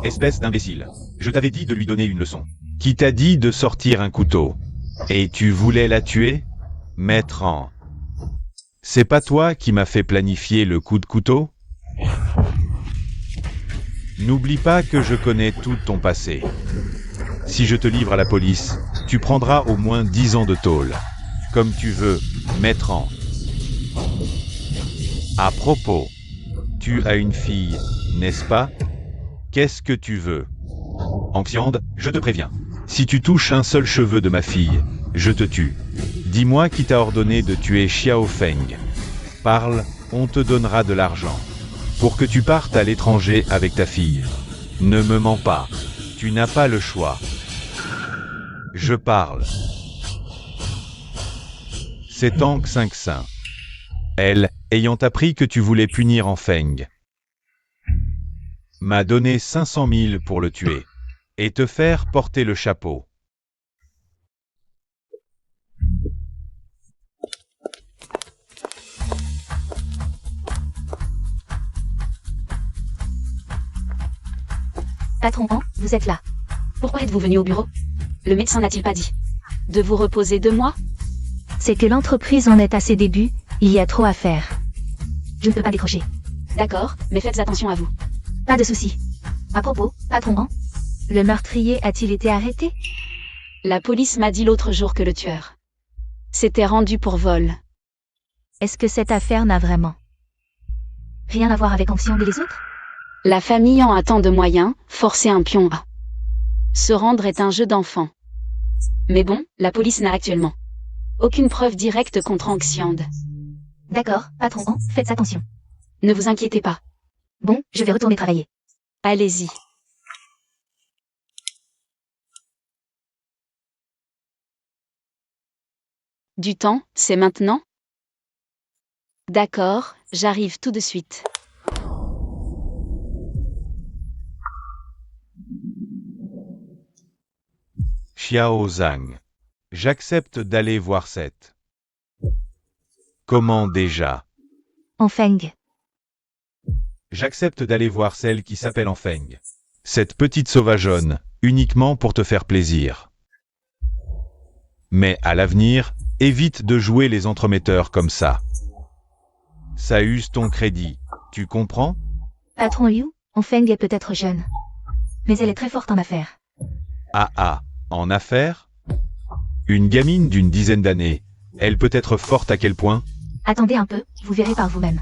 Espèce d'imbécile. Je t'avais dit de lui donner une leçon. Qui t'a dit de sortir un couteau? Et tu voulais la tuer? Maître en... C'est pas toi qui m'as fait planifier le coup de couteau? N'oublie pas que je connais tout ton passé. Si je te livre à la police, tu prendras au moins 10 ans de tôle. Comme tu veux, maître en... À propos, tu as une fille, n'est-ce pas? Qu'est-ce que tu veux? Anxiande, je te préviens. Si tu touches un seul cheveu de ma fille, je te tue. Dis-moi qui t'a ordonné de tuer Xiao Feng. Parle, on te donnera de l'argent. Pour que tu partes à l'étranger avec ta fille. Ne me mens pas. Tu n'as pas le choix. Je parle. C'est Tang Xingxin. Elle, ayant appris que tu voulais punir en Feng, m'a donné 500 000 pour le tuer. Et te faire porter le chapeau. Patron Han, vous êtes là. Pourquoi êtes-vous venu au bureau? Le médecin n'a-t-il pas dit de vous reposer 2 mois? C'est que l'entreprise en est à ses débuts, il y a trop à faire. Je ne peux pas décrocher. D'accord, mais faites attention à vous. Pas de souci. À propos, patron Han, le meurtrier a-t-il été arrêté? La police m'a dit l'autre jour que le tueur s'était rendu pour vol. Est-ce que cette affaire n'a vraiment rien à voir avec Anxiande et les autres? La famille en a tant de moyens, forcer un pion à se rendre est un jeu d'enfant. Mais bon, la police n'a actuellement aucune preuve directe contre Anxiande. D'accord, patron Han, faites attention. Ne vous inquiétez pas. Bon, je vais retourner travailler. Allez-y. Du temps, c'est maintenant? D'accord, j'arrive tout de suite. Xiao Zhang. J'accepte d'aller voir cette. Comment déjà? En Feng. J'accepte d'aller voir celle qui s'appelle en Feng. Cette petite sauvageonne, uniquement pour te faire plaisir. Mais à l'avenir, évite de jouer les entremetteurs comme ça. Ça use ton crédit, tu comprends? Patron Liu, En Feng est peut-être jeune. Mais elle est très forte en affaires. Ah, en affaires? Une gamine d'une dizaine d'années, elle peut être forte à quel point? Attendez un peu, vous verrez par vous-même.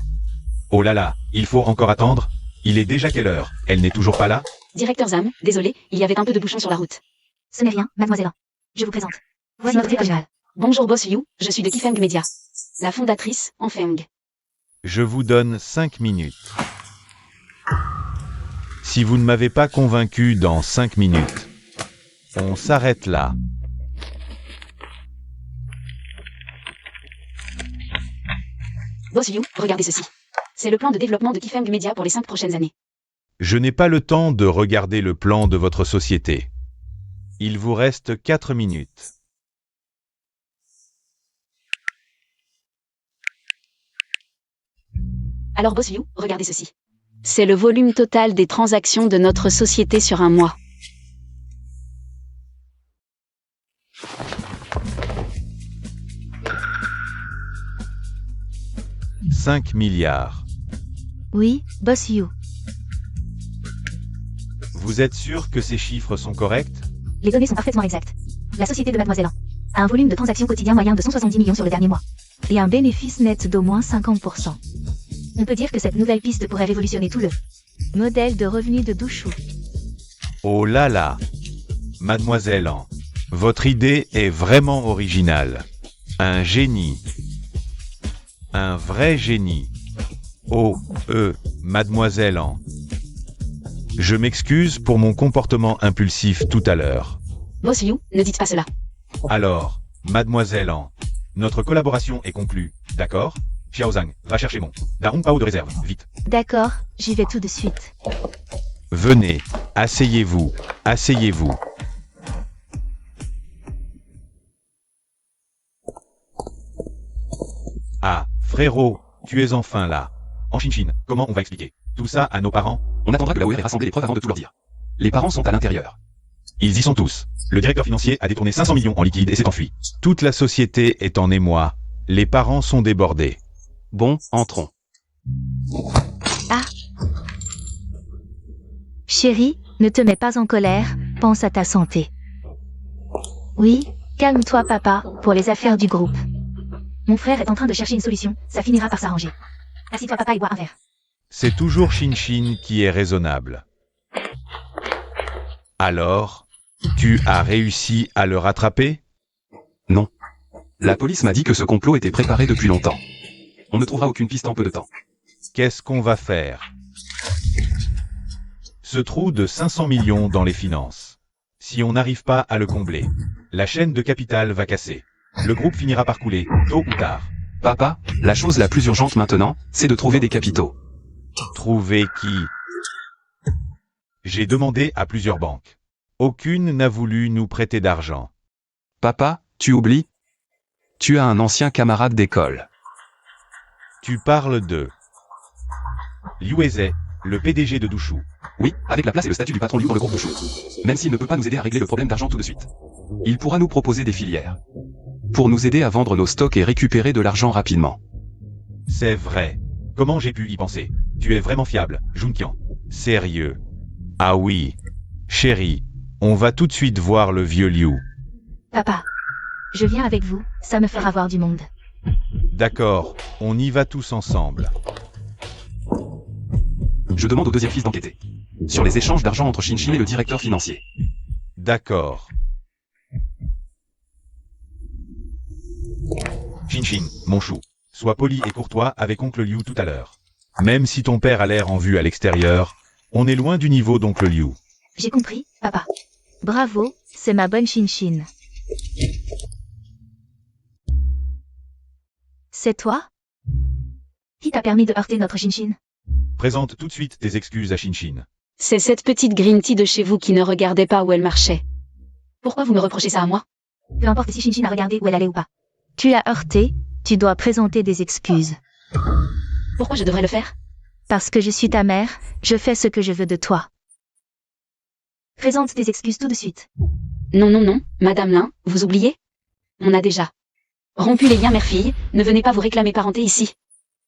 Oh là là, il faut encore attendre? Il est déjà quelle heure? Elle n'est toujours pas là? Directeur Zam, désolé, il y avait un peu de bouchon sur la route. Ce n'est rien, mademoiselle. Je vous présente. Voici notre directeur général. Bonjour Boss Yu, je suis de Kifeng Media. La fondatrice, en Feng. Je vous donne 5 minutes. Si vous ne m'avez pas convaincu dans 5 minutes, on s'arrête là. Boss Yu, regardez ceci. C'est le plan de développement de Kifeng Media pour les 5 prochaines années. Je n'ai pas le temps de regarder le plan de votre société. Il vous reste 4 minutes. Alors Boss View, regardez ceci. C'est le volume total des transactions de notre société sur un mois. « 5 milliards. Oui, Boss You. Vous êtes sûr que ces chiffres sont corrects? Les données sont parfaitement exactes. La société de Mademoiselle a un volume de transactions quotidien moyen de 170 millions sur le dernier mois. Et un bénéfice net d'au moins 50%. On peut dire que cette nouvelle piste pourrait révolutionner tout le modèle de revenus de Douchou. Oh là là! Mademoiselle An, votre idée est vraiment originale. Un génie. Un vrai génie. Oh, Mademoiselle An. Je m'excuse pour mon comportement impulsif tout à l'heure. Boss View, ne dites pas cela. Alors, Mademoiselle An, notre collaboration est conclue, d'accord? Xiaozhang, va chercher mon Daron Pao de réserve, vite. D'accord, j'y vais tout de suite. Venez, asseyez-vous, asseyez-vous. Ah, frérot, tu es enfin là. En Chine, comment on va expliquer tout ça à nos parents? On attendra que la OR ait rassemblé les preuves avant de tout leur dire. Les parents sont à l'intérieur. Ils y sont tous. Le directeur financier a détourné 500 millions en liquide et s'est enfui. Toute la société est en émoi. Les parents sont débordés. Bon, entrons. Chérie, ne te mets pas en colère, pense à ta santé. Oui, calme-toi papa, pour les affaires du groupe. Mon frère est en train de chercher une solution, ça finira par s'arranger. Assis-toi papa et bois un verre. C'est toujours Shin qui est raisonnable. Alors, tu as réussi à le rattraper? Non. La police m'a dit que ce complot était préparé depuis longtemps. On ne trouvera aucune piste en peu de temps. Qu'est-ce qu'on va faire? Ce trou de 500 millions dans les finances. Si on n'arrive pas à le combler, la chaîne de capital va casser. Le groupe finira par couler, tôt ou tard. Papa, la chose la plus urgente maintenant, c'est de trouver des capitaux. Trouver qui? J'ai demandé à plusieurs banques. Aucune n'a voulu nous prêter d'argent. Papa, tu oublies? Tu as un ancien camarade d'école. Tu parles de Liu Ezei, le PDG de Douchou. Oui, avec la place et le statut du patron Liu dans le groupe Douchou. Même s'il ne peut pas nous aider à régler le problème d'argent tout de suite. Il pourra nous proposer des filières. Pour nous aider à vendre nos stocks et récupérer de l'argent rapidement. C'est vrai. Comment j'ai pu y penser? Tu es vraiment fiable, Junqian. Sérieux. Ah oui. Chérie, on va tout de suite voir le vieux Liu. Papa, je viens avec vous, ça me fera voir du monde. D'accord, on y va tous ensemble. Je demande au deuxième fils d'enquêter. Sur les échanges d'argent entre Shin et le directeur financier. D'accord. Shin, mon chou, sois poli et courtois avec oncle Liu tout à l'heure. Même si ton père a l'air en vue à l'extérieur, on est loin du niveau d'oncle Liu. J'ai compris, papa. Bravo, c'est ma bonne Shin. C'est toi? Qui t'a permis de heurter notre Shin? Présente tout de suite tes excuses à Shin. C'est cette petite green tea de chez vous qui ne regardait pas où elle marchait. Pourquoi vous me reprochez ça à moi? Peu importe si Shin a regardé où elle allait ou pas. Tu l'as heurté, tu dois présenter des excuses. Pourquoi je devrais le faire? Parce que je suis ta mère, je fais ce que je veux de toi. Présente tes excuses tout de suite. Non, Madame Lin, vous oubliez? On a déjà rompu les liens mère-fille, ne venez pas vous réclamer parenté ici.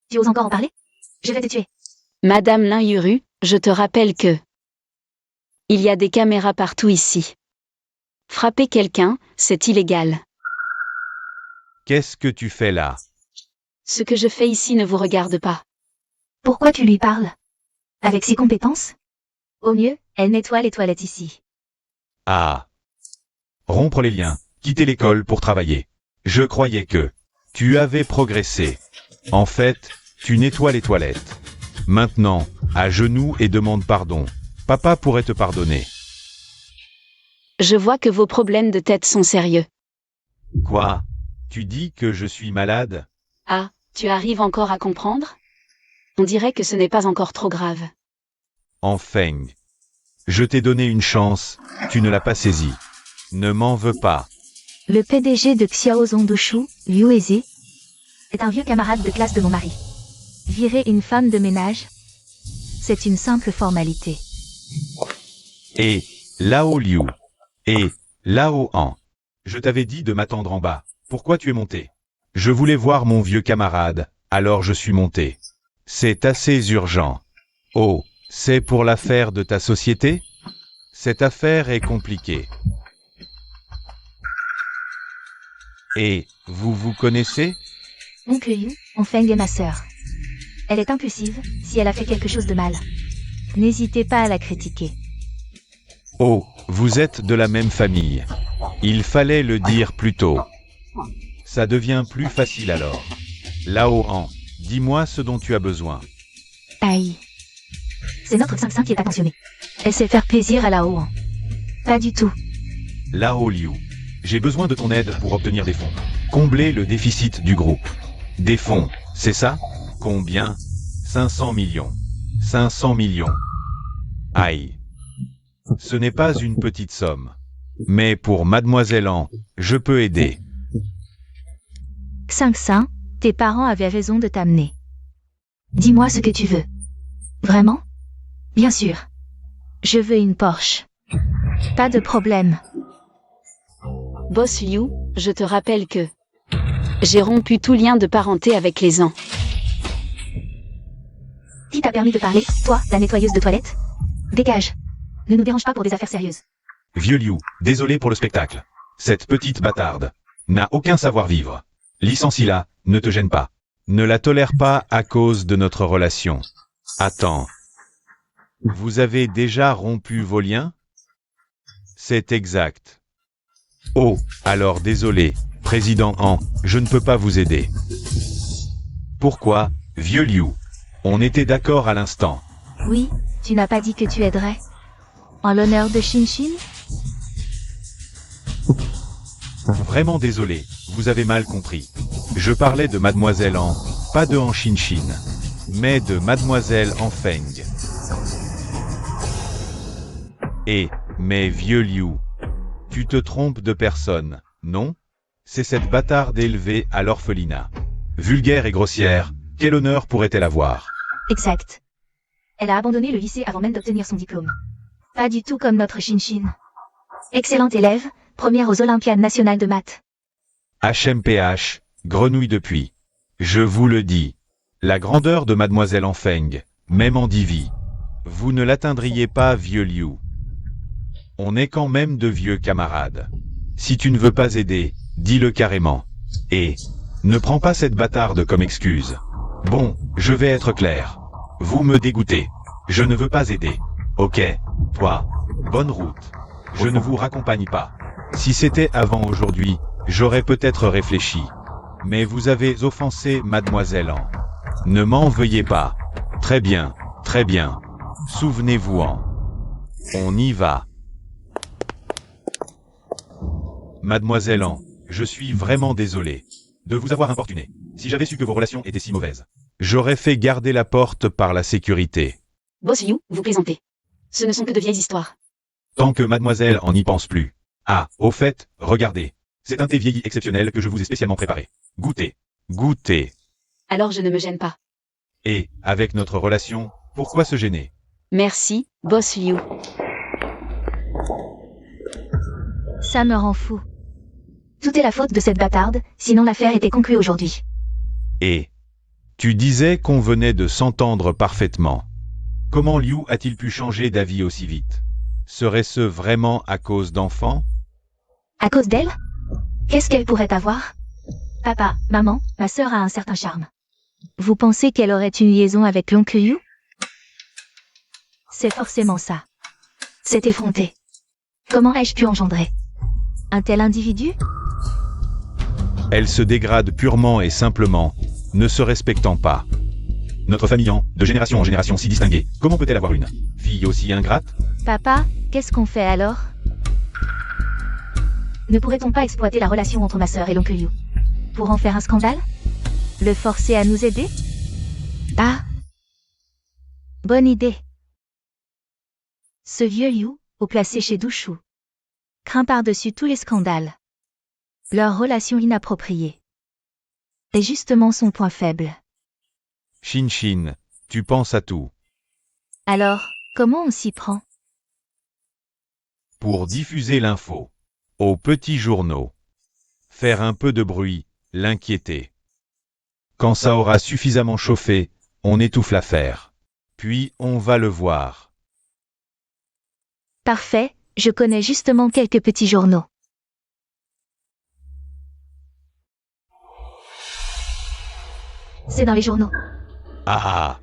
Tu oses encore en parler? Je vais te tuer. Madame Lin Yuru, je te rappelle que il y a des caméras partout ici. Frapper quelqu'un, c'est illégal. Qu'est-ce que tu fais là? Ce que je fais ici ne vous regarde pas. Pourquoi tu lui parles? Avec ses compétences? Au mieux, elle nettoie les toilettes ici. Ah. Rompre les liens, quitter l'école pour travailler. Je croyais que tu avais progressé. En fait, tu nettoies les toilettes. Maintenant, à genoux et demande pardon. Papa pourrait te pardonner. Je vois que vos problèmes de tête sont sérieux. Quoi? Tu dis que je suis malade? Ah, tu arrives encore à comprendre? On dirait que ce n'est pas encore trop grave. Enfin. Je t'ai donné une chance, tu ne l'as pas saisie. Ne m'en veux pas. Le PDG de Xiaozong Dushu, Liu Ezi, est un vieux camarade de classe de mon mari. Virer une femme de ménage, c'est une simple formalité. Et Lao Liu. Et Lao Han. Je t'avais dit de m'attendre en bas. Pourquoi tu es monté? Je voulais voir mon vieux camarade, alors je suis monté. C'est assez urgent. Oh, c'est pour l'affaire de ta société? Cette affaire est compliquée. Et vous vous connaissez? Oncle Yu, on feigne ma sœur. Elle est impulsive, si elle a fait quelque chose de mal. N'hésitez pas à la critiquer. Oh, vous êtes de la même famille. Il fallait le dire plus tôt. Ça devient plus facile alors. Lao Han, dis-moi ce dont tu as besoin. Aïe. C'est notre 5-5 qui est attentionné. Elle sait faire plaisir à Lao Han. Pas du tout. Lao Liu, j'ai besoin de ton aide pour obtenir des fonds. Combler le déficit du groupe. Des fonds, c'est ça? Combien? 500 millions. 500 millions. Aïe. Ce n'est pas une petite somme. Mais pour Mademoiselle Han, je peux aider. 5-5, tes parents avaient raison de t'amener. Dis-moi ce que tu veux. Vraiment? Bien sûr. Je veux une Porsche. Pas de problème. Boss Liu, je te rappelle que j'ai rompu tout lien de parenté avec les ans. Qui t'a permis de parler, toi, la nettoyeuse de toilette? Dégage. Ne nous dérange pas pour des affaires sérieuses. Vieux Liu, désolé pour le spectacle. Cette petite bâtarde n'a aucun savoir-vivre. Licencie-la, ne te gêne pas. Ne la tolère pas à cause de notre relation. Attends. Vous avez déjà rompu vos liens? C'est exact. Oh, alors désolé, Président Han, je ne peux pas vous aider. Pourquoi, vieux Liu? On était d'accord à l'instant. Oui, tu n'as pas dit que tu aiderais. En l'honneur de Shin-Shin? Vraiment désolé, vous avez mal compris. Je parlais de Mademoiselle Han, pas de Han Shin-Shin, mais de Mademoiselle Han Feng. Mais vieux Liu, tu te trompes de personne, non? C'est cette bâtarde élevée à l'orphelinat. Vulgaire et grossière, quel honneur pourrait-elle avoir? Exact. Elle a abandonné le lycée avant même d'obtenir son diplôme. Pas du tout comme notre Shin-Shin. Excellente élève, première aux Olympiades nationales de maths. HMPH, grenouille depuis. Je vous le dis. La grandeur de Mademoiselle Han Feng, même en divi. Vous ne l'atteindriez pas, vieux Liu. On est quand même de vieux camarades. Si tu ne veux pas aider, dis-le carrément. Et ne prends pas cette bâtarde comme excuse. Bon, je vais être clair. Vous me dégoûtez. Je ne veux pas aider. Ok, toi, bonne route. Je ne vous raccompagne pas. Si c'était avant aujourd'hui, j'aurais peut-être réfléchi. Mais vous avez offensé Mademoiselle Han. Ne m'en veuillez pas. Très bien, très bien. Souvenez-vous-en. On y va. Mademoiselle Han, je suis vraiment désolé de vous avoir importuné. Si j'avais su que vos relations étaient si mauvaises, j'aurais fait garder la porte par la sécurité. Boss Liu, vous plaisantez. Ce ne sont que de vieilles histoires. Tant que Mademoiselle en n'y pense plus. Ah, au fait, regardez. C'est un thé vieilli exceptionnel que je vous ai spécialement préparé. Goûtez. Goûtez. Alors je ne me gêne pas. Et, avec notre relation, pourquoi se gêner? Merci, Boss Liu. Ça me rend fou. Tout est la faute de cette bâtarde, sinon l'affaire était conclue aujourd'hui. Et tu disais qu'on venait de s'entendre parfaitement. Comment Liu a-t-il pu changer d'avis aussi vite? Serait-ce vraiment à cause d'enfants? À cause d'elle? Qu'est-ce qu'elle pourrait avoir? Papa, maman, ma sœur a un certain charme. Vous pensez qu'elle aurait une liaison avec l'oncle Yu? C'est forcément ça. C'est effronté. Comment ai-je pu engendrer un tel individu? Elle se dégrade purement et simplement, ne se respectant pas. Notre famille de génération en génération si distinguée, comment peut-elle avoir une fille aussi ingrate? Papa, qu'est-ce qu'on fait alors? Ne pourrait-on pas exploiter la relation entre ma sœur et l'oncle Yu pour en faire un scandale? Le forcer à nous aider? Ah! Bonne idée. Ce vieux Liu, au placé chez Dushu. craint par-dessus tous les scandales. Leur relation inappropriée est justement son point faible. Shin, tu penses à tout. Alors, comment on s'y prend? Pour diffuser l'info. Aux petits journaux. Faire un peu de bruit, l'inquiéter. Quand ça aura suffisamment chauffé, on étouffe l'affaire. Puis on va le voir. Parfait, je connais justement quelques petits journaux. C'est dans les journaux. Ah.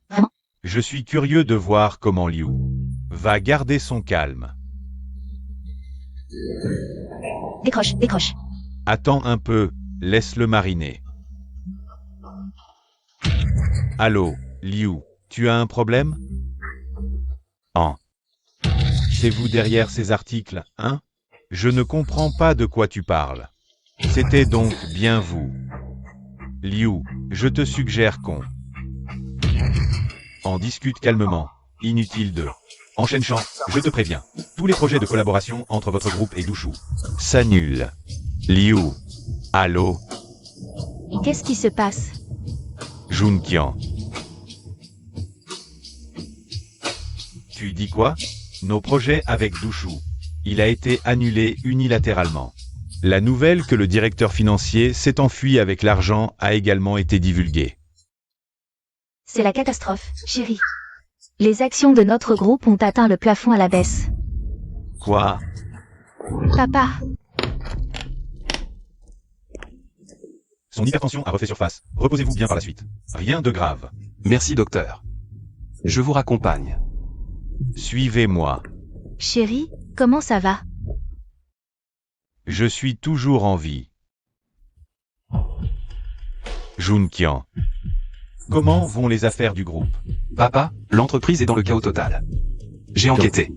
Vraiment? Je suis curieux de voir comment Liu va garder son calme. Décroche, décroche. Attends un peu, laisse-le mariner. Allô, Liu, tu as un problème? C'est vous derrière ces articles, hein? Je ne comprends pas de quoi tu parles. C'était donc bien vous. Liu, je te suggère qu'on en discute calmement. Inutile de enchaîne champ, je te préviens. Tous les projets de collaboration entre votre groupe et Dushu s'annulent. Liu. Allô? Qu'est-ce qui se passe? Junkian. Tu dis quoi? Nos projets avec Dushu. Il a été annulé unilatéralement. La nouvelle que le directeur financier s'est enfui avec l'argent a également été divulguée. C'est la catastrophe, chérie. Les actions de notre groupe ont atteint le plafond à la baisse. Quoi? Papa, Son hypertension a refait surface. Reposez-vous bien par la suite. Rien de grave. Merci docteur. Je vous raccompagne. Suivez-moi. chérie, comment ça va? Je suis toujours en vie. Junkian. Comment vont les affaires du groupe? Papa, l'entreprise est dans le chaos total. J'ai enquêté.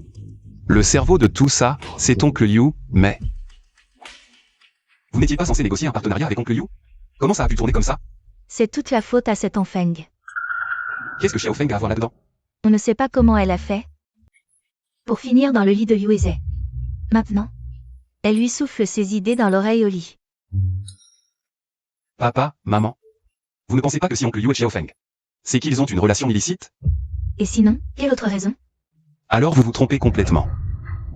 Le cerveau de tout ça, c'est oncle Liu, mais... Vous n'étiez pas censé négocier un partenariat avec oncle Liu? Comment ça a pu tourner comme ça? C'est toute la faute à cette Enfeng. Qu'est-ce que Xiaofeng a à voir là-dedans? On ne sait pas comment elle a fait pour finir dans le lit de Yueze. Maintenant, elle lui souffle ses idées dans l'oreille au lit. Papa, maman. Vous ne pensez pas que si oncle Liu et Xiaofeng, c'est qu'ils ont une relation illicite? Et sinon, quelle autre raison? Alors vous vous trompez complètement.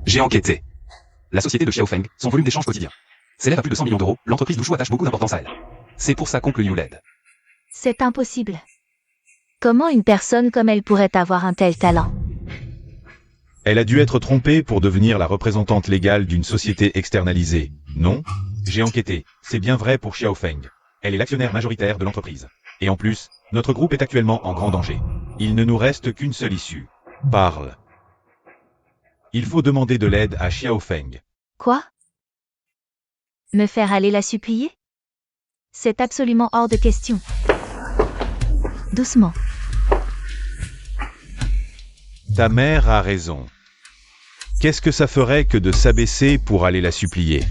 J'ai enquêté. La société de Xiaofeng, son volume d'échange quotidien, s'élève à plus de 100 millions d'euros, l'entreprise Dushu attache beaucoup d'importance à elle. C'est pour ça qu'oncle Liu l'aide. C'est impossible. Comment une personne comme elle pourrait avoir un tel talent? Elle a dû être trompée pour devenir la représentante légale d'une société externalisée. Non? J'ai enquêté. C'est bien vrai pour Xiaofeng. Elle est l'actionnaire majoritaire de l'entreprise. Et en plus, notre groupe est actuellement en grand danger. Il ne nous reste qu'une seule issue. Parle. Il faut demander de l'aide à Xiaofeng. Quoi? Me faire aller la supplier? C'est absolument hors de question. Doucement. Ta mère a raison. Qu'est-ce que ça ferait que de s'abaisser pour aller la supplier?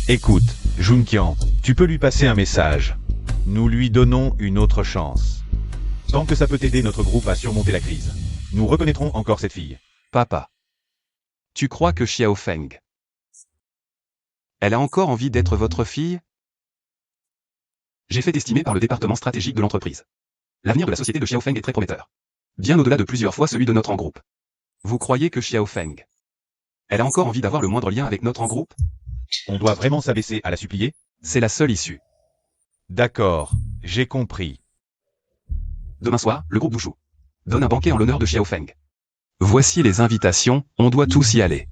Écoute, Junkian, tu peux lui passer un message. Nous lui donnons une autre chance. Tant que ça peut aider notre groupe à surmonter la crise, nous reconnaîtrons encore cette fille. Papa. Tu crois que Xiaofeng, elle a encore envie d'être votre fille? J'ai fait estimer par le département stratégique de l'entreprise. L'avenir de la société de Xiaofeng est très prometteur. Bien au-delà de plusieurs fois celui de notre groupe. Vous croyez que Xiaofeng, elle a encore envie d'avoir le moindre lien avec notre groupe? On doit vraiment s'abaisser à la supplier? C'est la seule issue. D'accord, j'ai compris. Demain soir, le groupe Dushu donne un banquet en l'honneur de Xiaofeng. Voici les invitations, on doit tous y aller.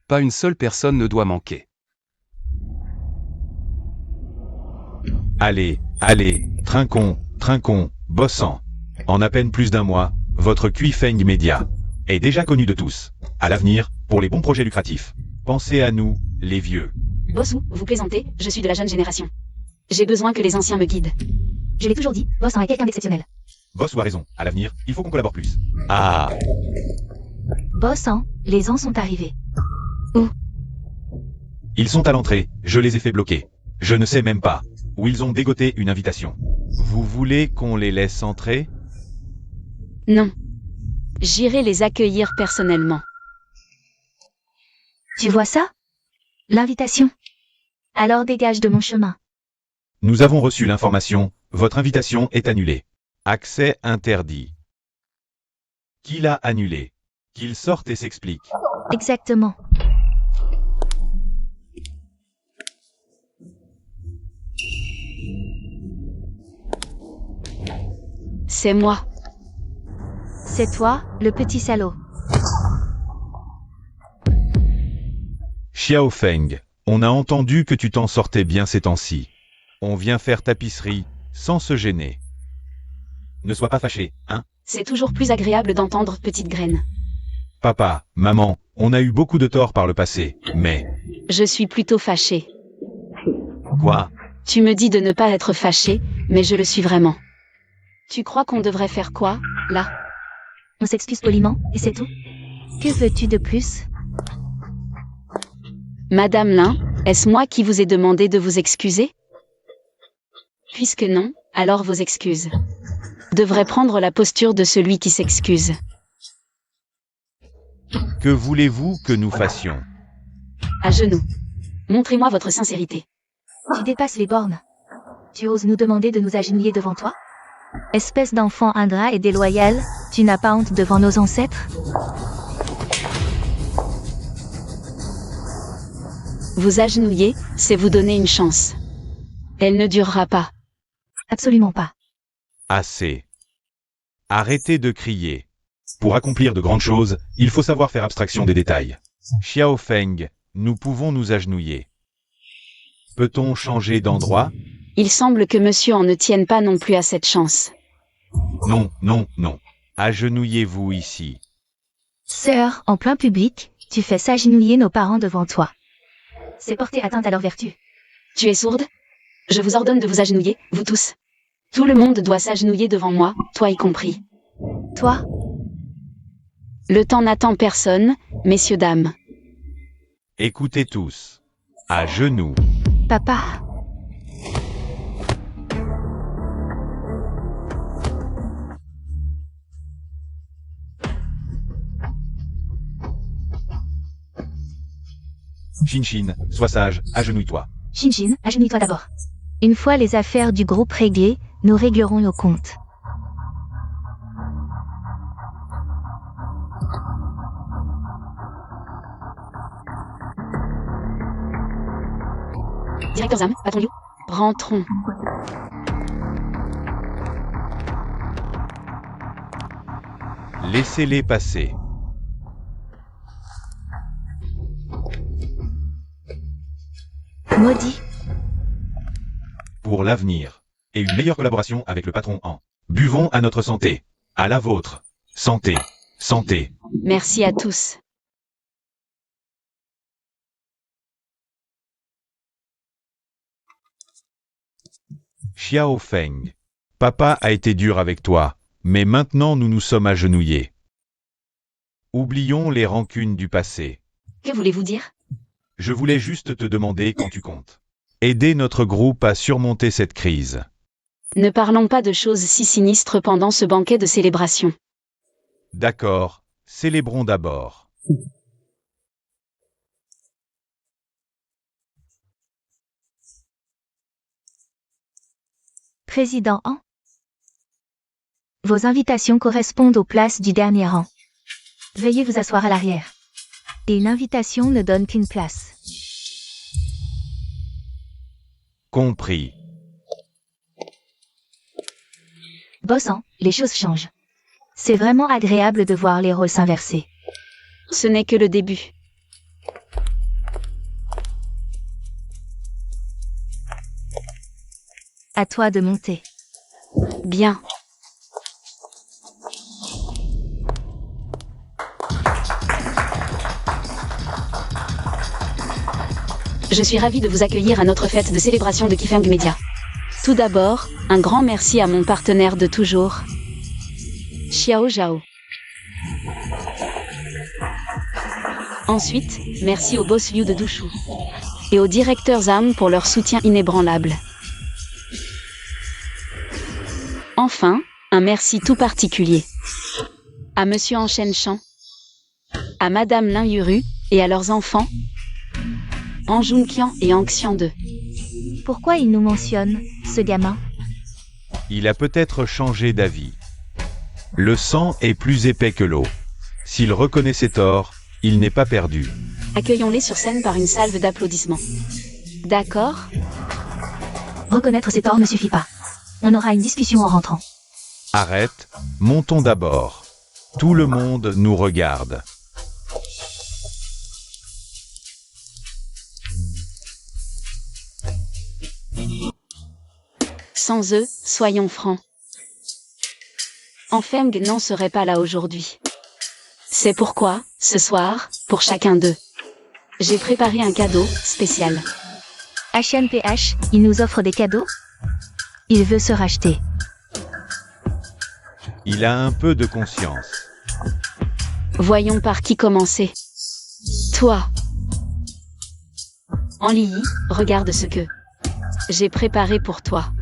Pas une seule personne ne doit manquer. Allez, trinquons, bossant. En à peine plus d'un mois, votre Kuifeng Media est déjà connu de tous. À l'avenir, pour les bons projets lucratifs, pensez à nous, les vieux. Bossu, vous plaisantez, je suis de la jeune génération. J'ai besoin que les anciens me guident. Je l'ai toujours dit, Boss en est quelqu'un d'exceptionnel. Boss a raison, à l'avenir, il faut qu'on collabore plus. Ah, Boss les ans sont arrivés. ils sont à l'entrée, je les ai fait bloquer. Je ne sais même pas où ils ont dégoté une invitation. Vous voulez qu'on les laisse entrer? Non. J'irai les accueillir personnellement. Tu vois ça? L'invitation. Alors dégage de mon chemin. Nous avons reçu l'information, votre invitation est annulée. Accès interdit. Qui l'a annulé? Qu'il sorte et s'explique. Exactement. C'est moi. C'est toi, le petit salaud. Xiao Feng, on a entendu que tu t'en sortais bien ces temps-ci. On vient faire tapisserie, sans se gêner. Ne sois pas fâché, hein? C'est toujours plus agréable d'entendre petite graine. Papa, maman, on a eu beaucoup de torts par le passé, mais... Je suis plutôt fâchée. Quoi? Tu me dis de ne pas être fâchée, mais je le suis vraiment. Tu crois qu'on devrait faire quoi, là? On s'excuse poliment, et c'est tout. Que veux-tu de plus? Madame Lin, est-ce moi qui vous ai demandé de vous excuser? Puisque non, alors vos excuses. Devraient prendre la posture de celui qui s'excuse. Que voulez-vous que nous fassions? À genoux. Montrez-moi votre sincérité. Tu dépasses les bornes. Tu oses nous demander de nous agenouiller devant toi? Espèce d'enfant ingrat et déloyal, tu n'as pas honte devant nos ancêtres? Vous agenouiller, c'est vous donner une chance. Elle ne durera pas. Absolument pas. Assez. Arrêtez de crier. Pour accomplir de grandes choses, il faut savoir faire abstraction des détails. Xiao Feng, nous pouvons nous agenouiller. Peut-on changer d'endroit? Il semble que monsieur en ne tienne pas non plus à cette chance. Non, non, non. Agenouillez-vous ici. Sœur, en plein public, tu fais s'agenouiller nos parents devant toi. C'est porter atteinte à leur vertu. Tu es sourde? Je vous ordonne de vous agenouiller, vous tous. Tout le monde doit s'agenouiller devant moi, toi y compris. Toi? Le temps n'attend personne, messieurs dames. Écoutez tous. À genoux. Papa. Shinshin, sois sage, agenouille-toi. Shinshin, agenouille-toi d'abord. Une fois les affaires du groupe réglées, nous réglerons nos comptes. Directeur Zam, patron Liu. Rentrons. Laissez-les passer. Maudit. Pour l'avenir. Et une meilleure collaboration avec le patron en. Buvons à notre santé. À la vôtre. Santé. Santé. Merci à tous. Xiao Feng. Papa a été dur avec toi, mais maintenant nous nous sommes agenouillés. Oublions les rancunes du passé. Que voulez-vous dire? Je voulais juste te demander quand tu comptes. Aider notre groupe à surmonter cette crise. Ne parlons pas de choses si sinistres pendant ce banquet de célébration. D'accord, célébrons d'abord. Président Han. Vos invitations correspondent aux places du dernier rang. Veuillez vous asseoir à l'arrière. Et une invitation ne donne qu'une place. Compris. Boss Han, les choses changent. C'est vraiment agréable de voir les rôles s'inverser. Ce n'est que le début. À toi de monter. Bien. Je suis ravie de vous accueillir à notre fête de célébration de Qifeng Media. Tout d'abord, un grand merci à mon partenaire de toujours, Xiao Zhao. Ensuite, merci au boss Liu de Dushu et au directeur Zam pour leur soutien inébranlable. Enfin, un merci tout particulier à Monsieur Anshen Chan, à Madame Lin Yuru Et à leurs enfants, En Junkian et En Xian 2. Pourquoi il nous mentionne, ce gamin? Il a peut-être changé d'avis. Le sang est plus épais que l'eau. S'il reconnaît ses torts, il n'est pas perdu. Accueillons-les sur scène par une salve d'applaudissements. D'accord? Reconnaître ses torts ne suffit pas. On aura une discussion en rentrant. Arrête, montons d'abord. Tout le monde nous regarde. Sans eux, soyons francs. Enfeng n'en serait pas là aujourd'hui. C'est pourquoi, ce soir, pour chacun d'eux, j'ai préparé un cadeau spécial. HNPH, il nous offre des cadeaux? Il veut se racheter. Il a un peu de conscience. Voyons par qui commencer. Toi. Enlii, regarde ce que j'ai préparé pour toi.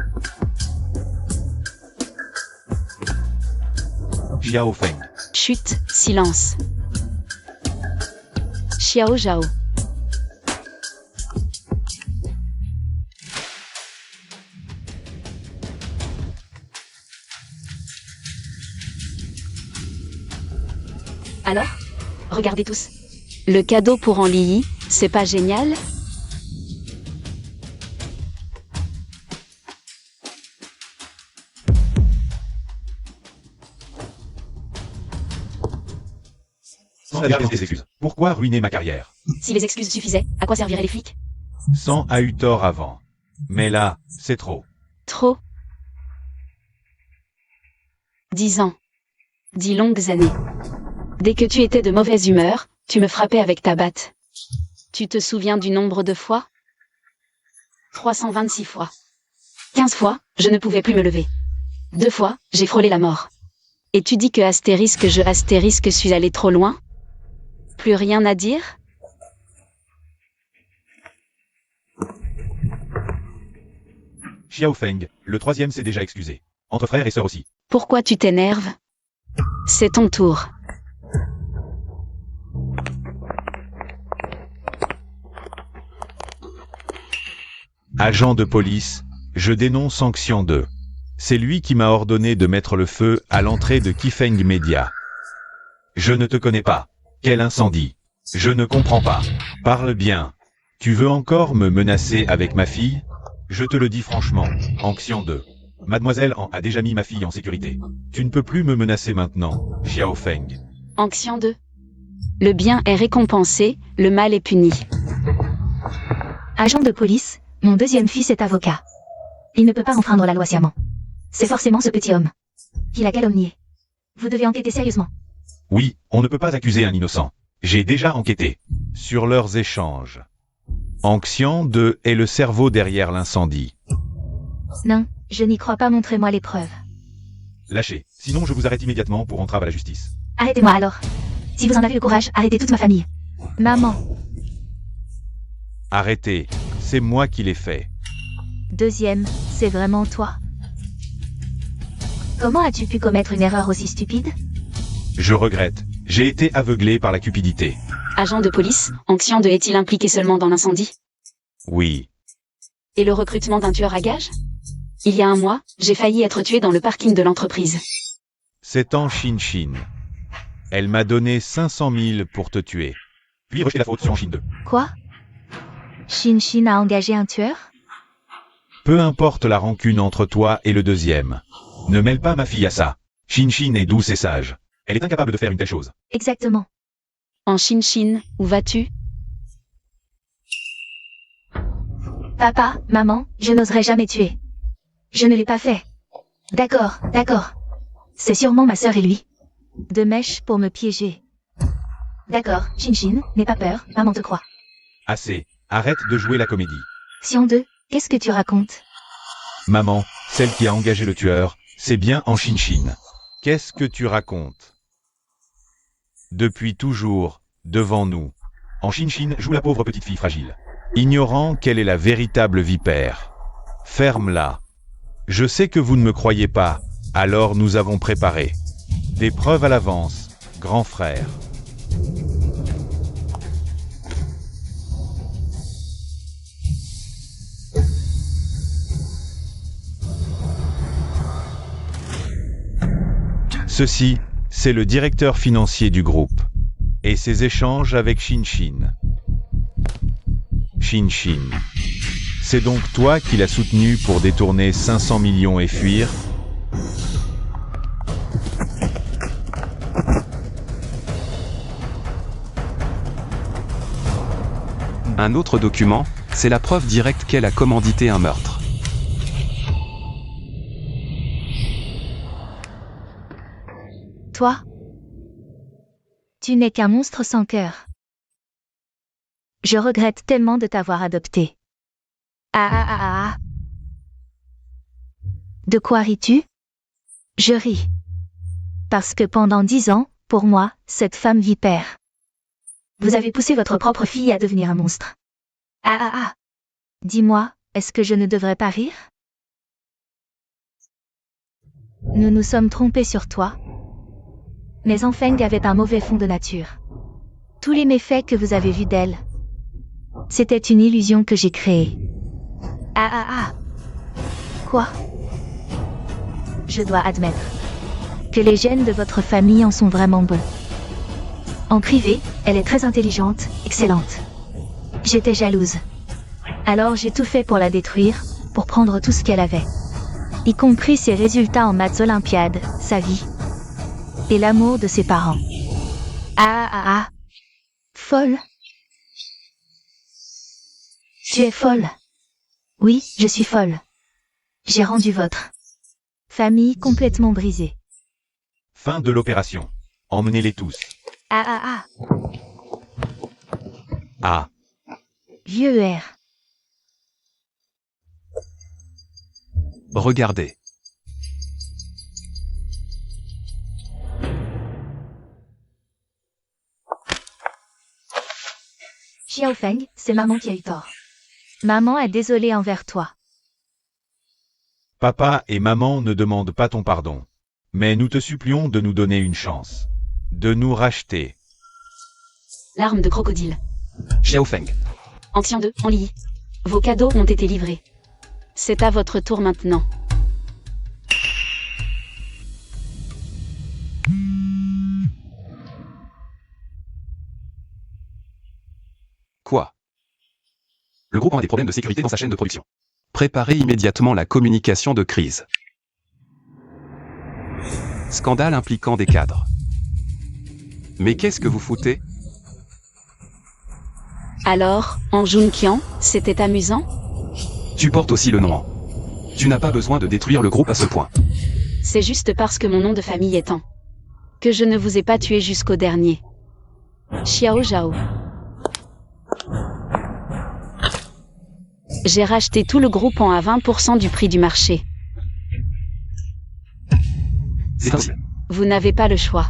Xiao Feng. Chut, silence. Xiao Zhao. Alors, regardez tous. Le cadeau pour Enlii, c'est pas génial? Sans avoir des excuses. Pourquoi ruiner ma carrière? Si les excuses suffisaient, à quoi serviraient les flics? Sans a eu tort avant. Mais là, c'est trop. Trop. 10 ans. 10 longues années. Dès que tu étais de mauvaise humeur, tu me frappais avec ta batte. Tu te souviens du nombre de fois? 326 fois. 15 fois, je ne pouvais plus me lever. 2 fois, j'ai frôlé la mort. Et tu dis que je suis allé trop loin? Plus rien à dire? Xiao Feng, le troisième s'est déjà excusé. Entre frères et sœurs aussi. Pourquoi tu t'énerves? C'est ton tour. Agent de police, je dénonce En Xian 2. C'est lui qui m'a ordonné de mettre le feu à l'entrée de Kifeng Media. Je ne te connais pas. Quel incendie? Je ne comprends pas. Parle bien. Tu veux encore me menacer avec ma fille? Je te le dis franchement, En Xian 2. Mademoiselle En a déjà mis ma fille en sécurité. Tu ne peux plus me menacer maintenant, Xiao Feng. En Xian 2. Le bien est récompensé, le mal est puni. Agent de police, mon deuxième fils est avocat. Il ne peut pas enfreindre la loi sciemment. C'est forcément ce petit homme. Il a calomnié. Vous devez enquêter sérieusement. Oui, on ne peut pas accuser un innocent. J'ai déjà enquêté. Sur leurs échanges. En Xian 2 est le cerveau derrière l'incendie. Non, je n'y crois pas, montrez-moi les preuves. Lâchez, sinon je vous arrête immédiatement pour entrave à la justice. Arrêtez-moi alors. Si vous en avez le courage, arrêtez toute ma famille. Maman. Arrêtez, c'est moi qui l'ai fait. Deuxième, c'est vraiment toi. Comment as-tu pu commettre une erreur aussi stupide? Je regrette, j'ai été aveuglé par la cupidité. Agent de police, En Xian 2 est-il impliqué seulement dans l'incendie? Oui, Et le recrutement d'un tueur à gages? Il y a un mois, j'ai failli être tué dans le parking de l'entreprise. c'est en Shin. Elle m'a donné 500 000 pour te tuer. Puis rejeter la faute sur En Shin 2. Quoi? Shin a engagé un tueur? Peu importe la rancune entre toi et le deuxième. Ne mêle pas ma fille à ça. Shin est douce et sage. Elle est incapable de faire une telle chose. Exactement. En Shin, où vas-tu? Papa, maman, je n'oserais jamais tuer. Je ne l'ai pas fait. D'accord. C'est sûrement ma sœur et lui. De mèches pour me piéger. D'accord, Shin, n'aie pas peur, maman te croit. Assez, arrête de jouer la comédie. Sion 2, qu'est-ce que tu racontes? Maman, celle qui a engagé le tueur, c'est bien en Shin. Qu'est-ce que tu racontes? Depuis toujours, devant nous, en Shin joue la pauvre petite fille fragile, ignorant quelle est la véritable vipère. Ferme-la. Je sais que vous ne me croyez pas, alors nous avons préparé des preuves à l'avance, grand frère. Ceci, c'est le directeur financier du groupe. Et ses échanges avec Shinshin. Shinshin. C'est donc toi qui l'as soutenu pour détourner 500 millions et fuir? Un autre document, c'est la preuve directe qu'elle a commandité un meurtre. Toi? Tu n'es qu'un monstre sans cœur. Je regrette tellement de t'avoir adopté. Ah. De quoi ris-tu? Je ris. Parce que pendant 10 ans, pour moi, cette femme vipère. Vous avez poussé votre propre fille à devenir un monstre. Ah. Dis-moi, est-ce que je ne devrais pas rire? Nous nous sommes trompés sur toi. Mais Enfeng avait un mauvais fond de nature. Tous les méfaits que vous avez vus d'elle, c'était une illusion que j'ai créée. Ah. Quoi? Je dois admettre que les gènes de votre famille en sont vraiment bons. En privé, elle est très intelligente, excellente. J'étais jalouse. Alors j'ai tout fait pour la détruire, pour prendre tout ce qu'elle avait. Y compris ses résultats en maths olympiades, sa vie. Et l'amour de ses parents. Ah. Folle? Tu es folle. Oui, je suis folle. J'ai rendu votre famille complètement brisée. Fin de l'opération. Emmenez-les tous. Ah. Ah. Vieux ER. Regardez. Xiaofeng, c'est maman qui a eu tort. Maman est désolée envers toi. Papa et maman ne demandent pas ton pardon. Mais nous te supplions de nous donner une chance. De nous racheter. Larmes de crocodile. Xiaofeng. Ancien 2, en lit. Vos cadeaux ont été livrés. C'est à votre tour maintenant. Quoi? Le groupe a des problèmes de sécurité dans sa chaîne de production. Préparez immédiatement la communication de crise. Scandale impliquant des cadres. Mais qu'est-ce que vous foutez? Alors, en Junkian, c'était amusant? Tu portes aussi le nom. Tu n'as pas besoin de détruire le groupe à ce point. C'est juste parce que mon nom de famille est en que je ne vous ai pas tué jusqu'au dernier. Xiao Zhao. J'ai racheté tout le groupe à 20% du prix du marché. C'est ainsi. Vous n'avez pas le choix.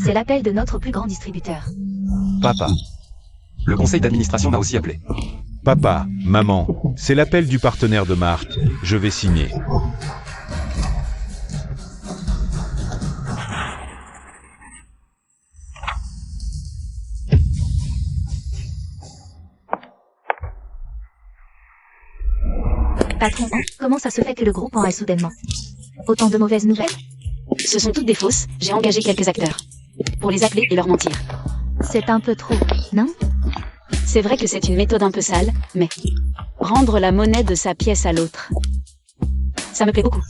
C'est l'appel de notre plus grand distributeur. Papa. Le conseil d'administration m'a aussi appelé. Papa, maman, c'est l'appel du partenaire de marque. Je vais signer. Patron, comment ça se fait que le groupe en est soudainement? Autant de mauvaises nouvelles? Ce sont toutes des fausses, j'ai engagé quelques acteurs. Pour les appeler et leur mentir. C'est un peu trop, non? C'est vrai que c'est une méthode un peu sale, mais rendre la monnaie de sa pièce à l'autre. Ça me plaît beaucoup.